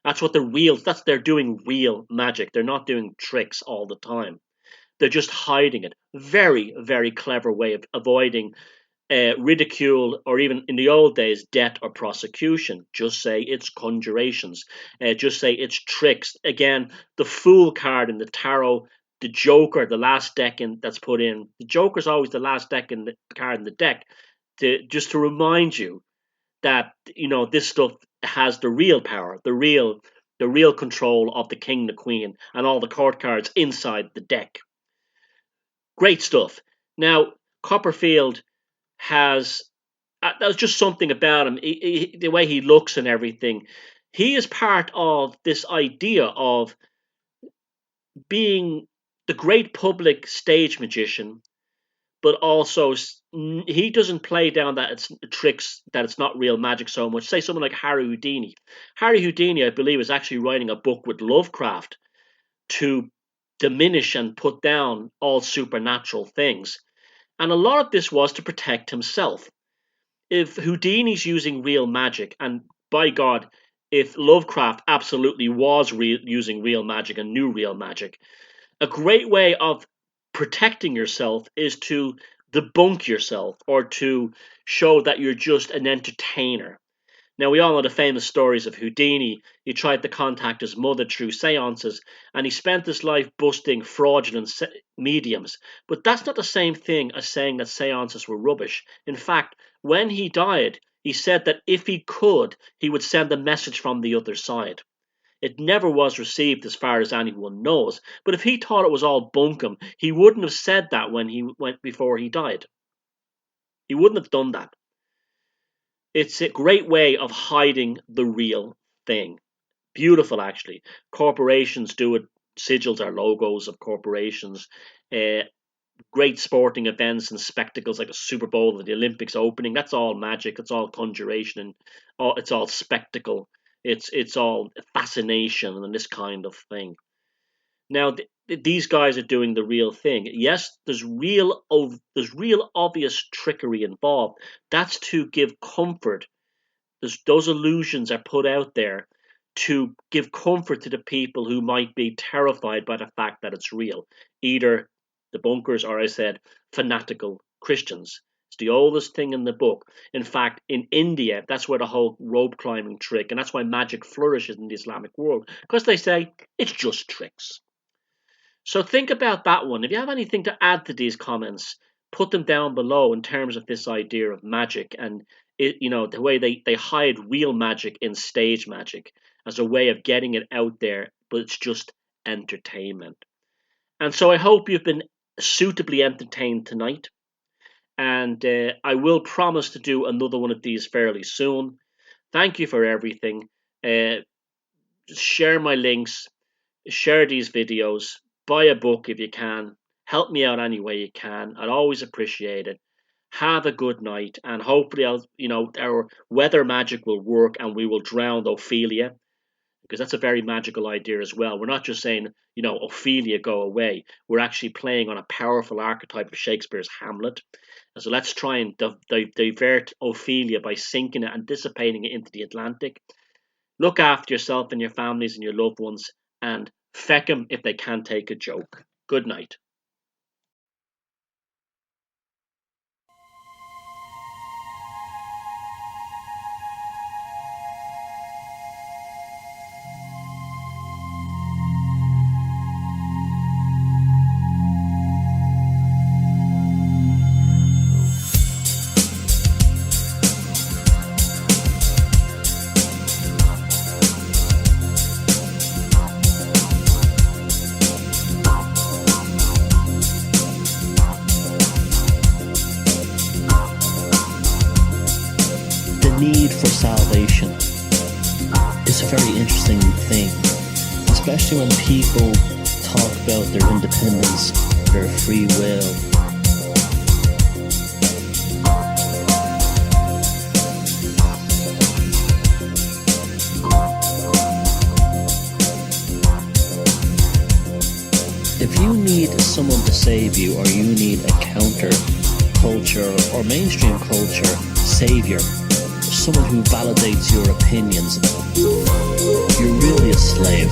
They're doing real magic. They're not doing tricks all the time. They're just hiding it. Very, very clever way of avoiding ridicule, or even in the old days, death or prosecution. Just say it's conjurations. Just say it's tricks. Again, the Fool card in the tarot, the Joker, the last deck that's put in. The Joker's always the last card in the deck, just to remind you that this stuff has the real power, the real control of the king, the queen, and all the court cards inside the deck. Great stuff. Now, Copperfield has there's just something about him, the way he looks and everything. He is part of this idea of being the great public stage magician, but also he doesn't play down that it's tricks, that it's not real magic so much. Say someone like Harry Houdini. Harry Houdini, I believe, is actually writing a book with Lovecraft to diminish and put down all supernatural things. And a lot of this was to protect himself. If Houdini's using real magic, and by God, if Lovecraft absolutely was using real magic and knew real magic, a great way of protecting yourself is to debunk yourself, or to show that you're just an entertainer. Now, we all know the famous stories of Houdini. He tried to contact his mother through seances, and he spent his life busting fraudulent mediums. But that's not the same thing as saying that seances were rubbish. In fact, when he died, he said that if he could, he would send a message from the other side. It never was received, as far as anyone knows. But if he thought it was all bunkum, he wouldn't have said that when he went before he died. He wouldn't have done that. It's a great way of hiding the real thing. Beautiful, actually. Corporations do it. Sigils are logos of corporations. Great sporting events and spectacles like the Super Bowl or the Olympics opening. That's all magic. It's all conjuration, and it's all spectacle. It's all fascination and this kind of thing. Now, these guys are doing the real thing. Yes, there's real obvious trickery involved. That's to give comfort. Those illusions are put out there to give comfort to the people who might be terrified by the fact that it's real. Either the bunkers, or, I said, fanatical Christians. It's the oldest thing in the book. In fact, in India, that's where the whole rope climbing trick, and that's why magic flourishes in the Islamic world, because they say it's just tricks. So think about that one. If you have anything to add to these comments, put them down below in terms of this idea of magic, and the way they hide real magic in stage magic as a way of getting it out there, but it's just entertainment. And so I hope you've been suitably entertained tonight. And I will promise to do another one of these fairly soon. Thank you for everything. Share my links, share these videos, buy a book if you can. Help me out any way you can. I'd always appreciate it. Have a good night, and hopefully our weather magic will work and we will drown Ophelia, because that's a very magical idea as well. We're not just saying, Ophelia, go away. We're actually playing on a powerful archetype of Shakespeare's Hamlet. And so let's try and divert Ophelia by sinking it and dissipating it into the Atlantic. Look after yourself and your families and your loved ones, and feck 'em if they can't take a joke. Good night. Need for salvation is a very interesting thing, especially when people talk about their independence, their free will. If you need someone to save you, or you need a counter culture or mainstream culture savior, someone who validates your opinions, you're really a slave.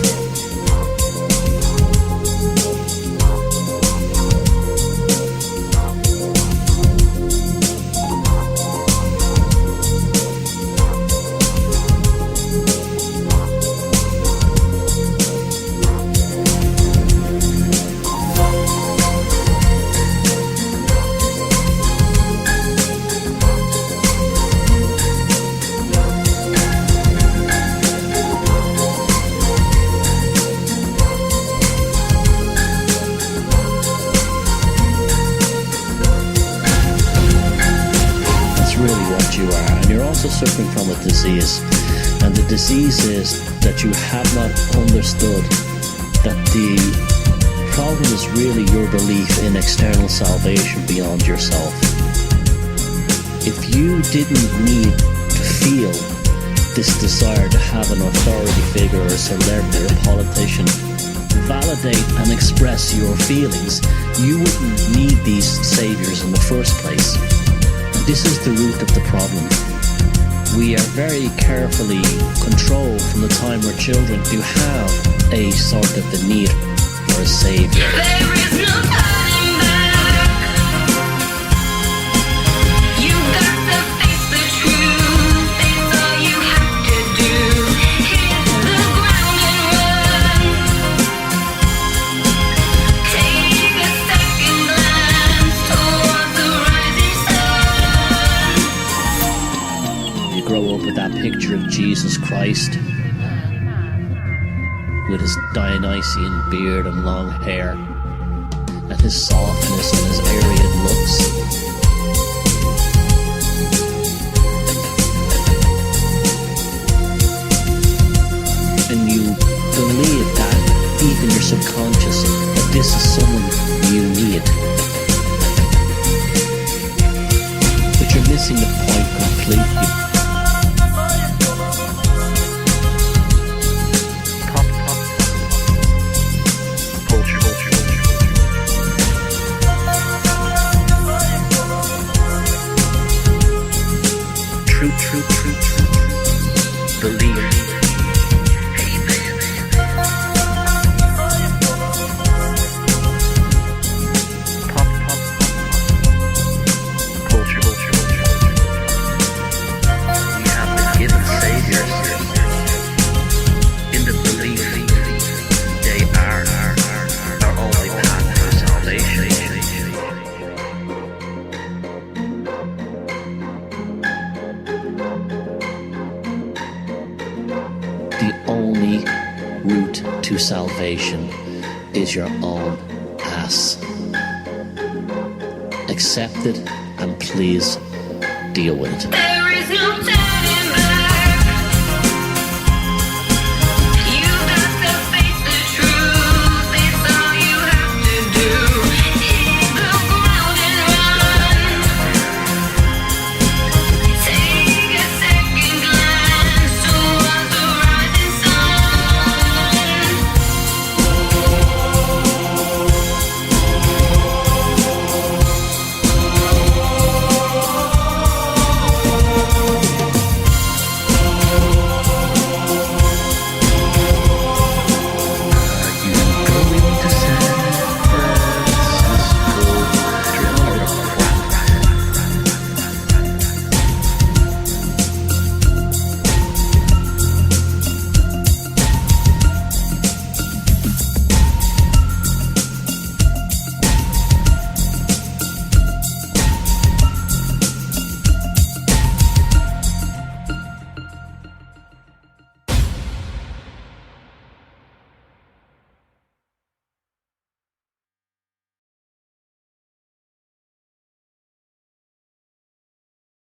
suffering from a disease. And the disease is that you have not understood that the problem is really your belief in external salvation beyond yourself. If you didn't need to feel this desire to have an authority figure or a celebrity or a politician validate and express your feelings, you wouldn't need these saviors in the first place. And this is the root of the problem. We are very carefully controlled from the time we're children to have a sort of the need for a savior. There is no turning back. You got to face the truth. It's all you have to do. Hit the ground and run. Take a second glance towards the rising sun. You grow up with that picture of Jesus Christ with his Dionysian beard and long hair, and his softness and his Aryan looks. And you believe that, deep in your subconscious, that this is someone you need. But you're missing the point completely. Salvation is your own ass. Accept it and please deal with it.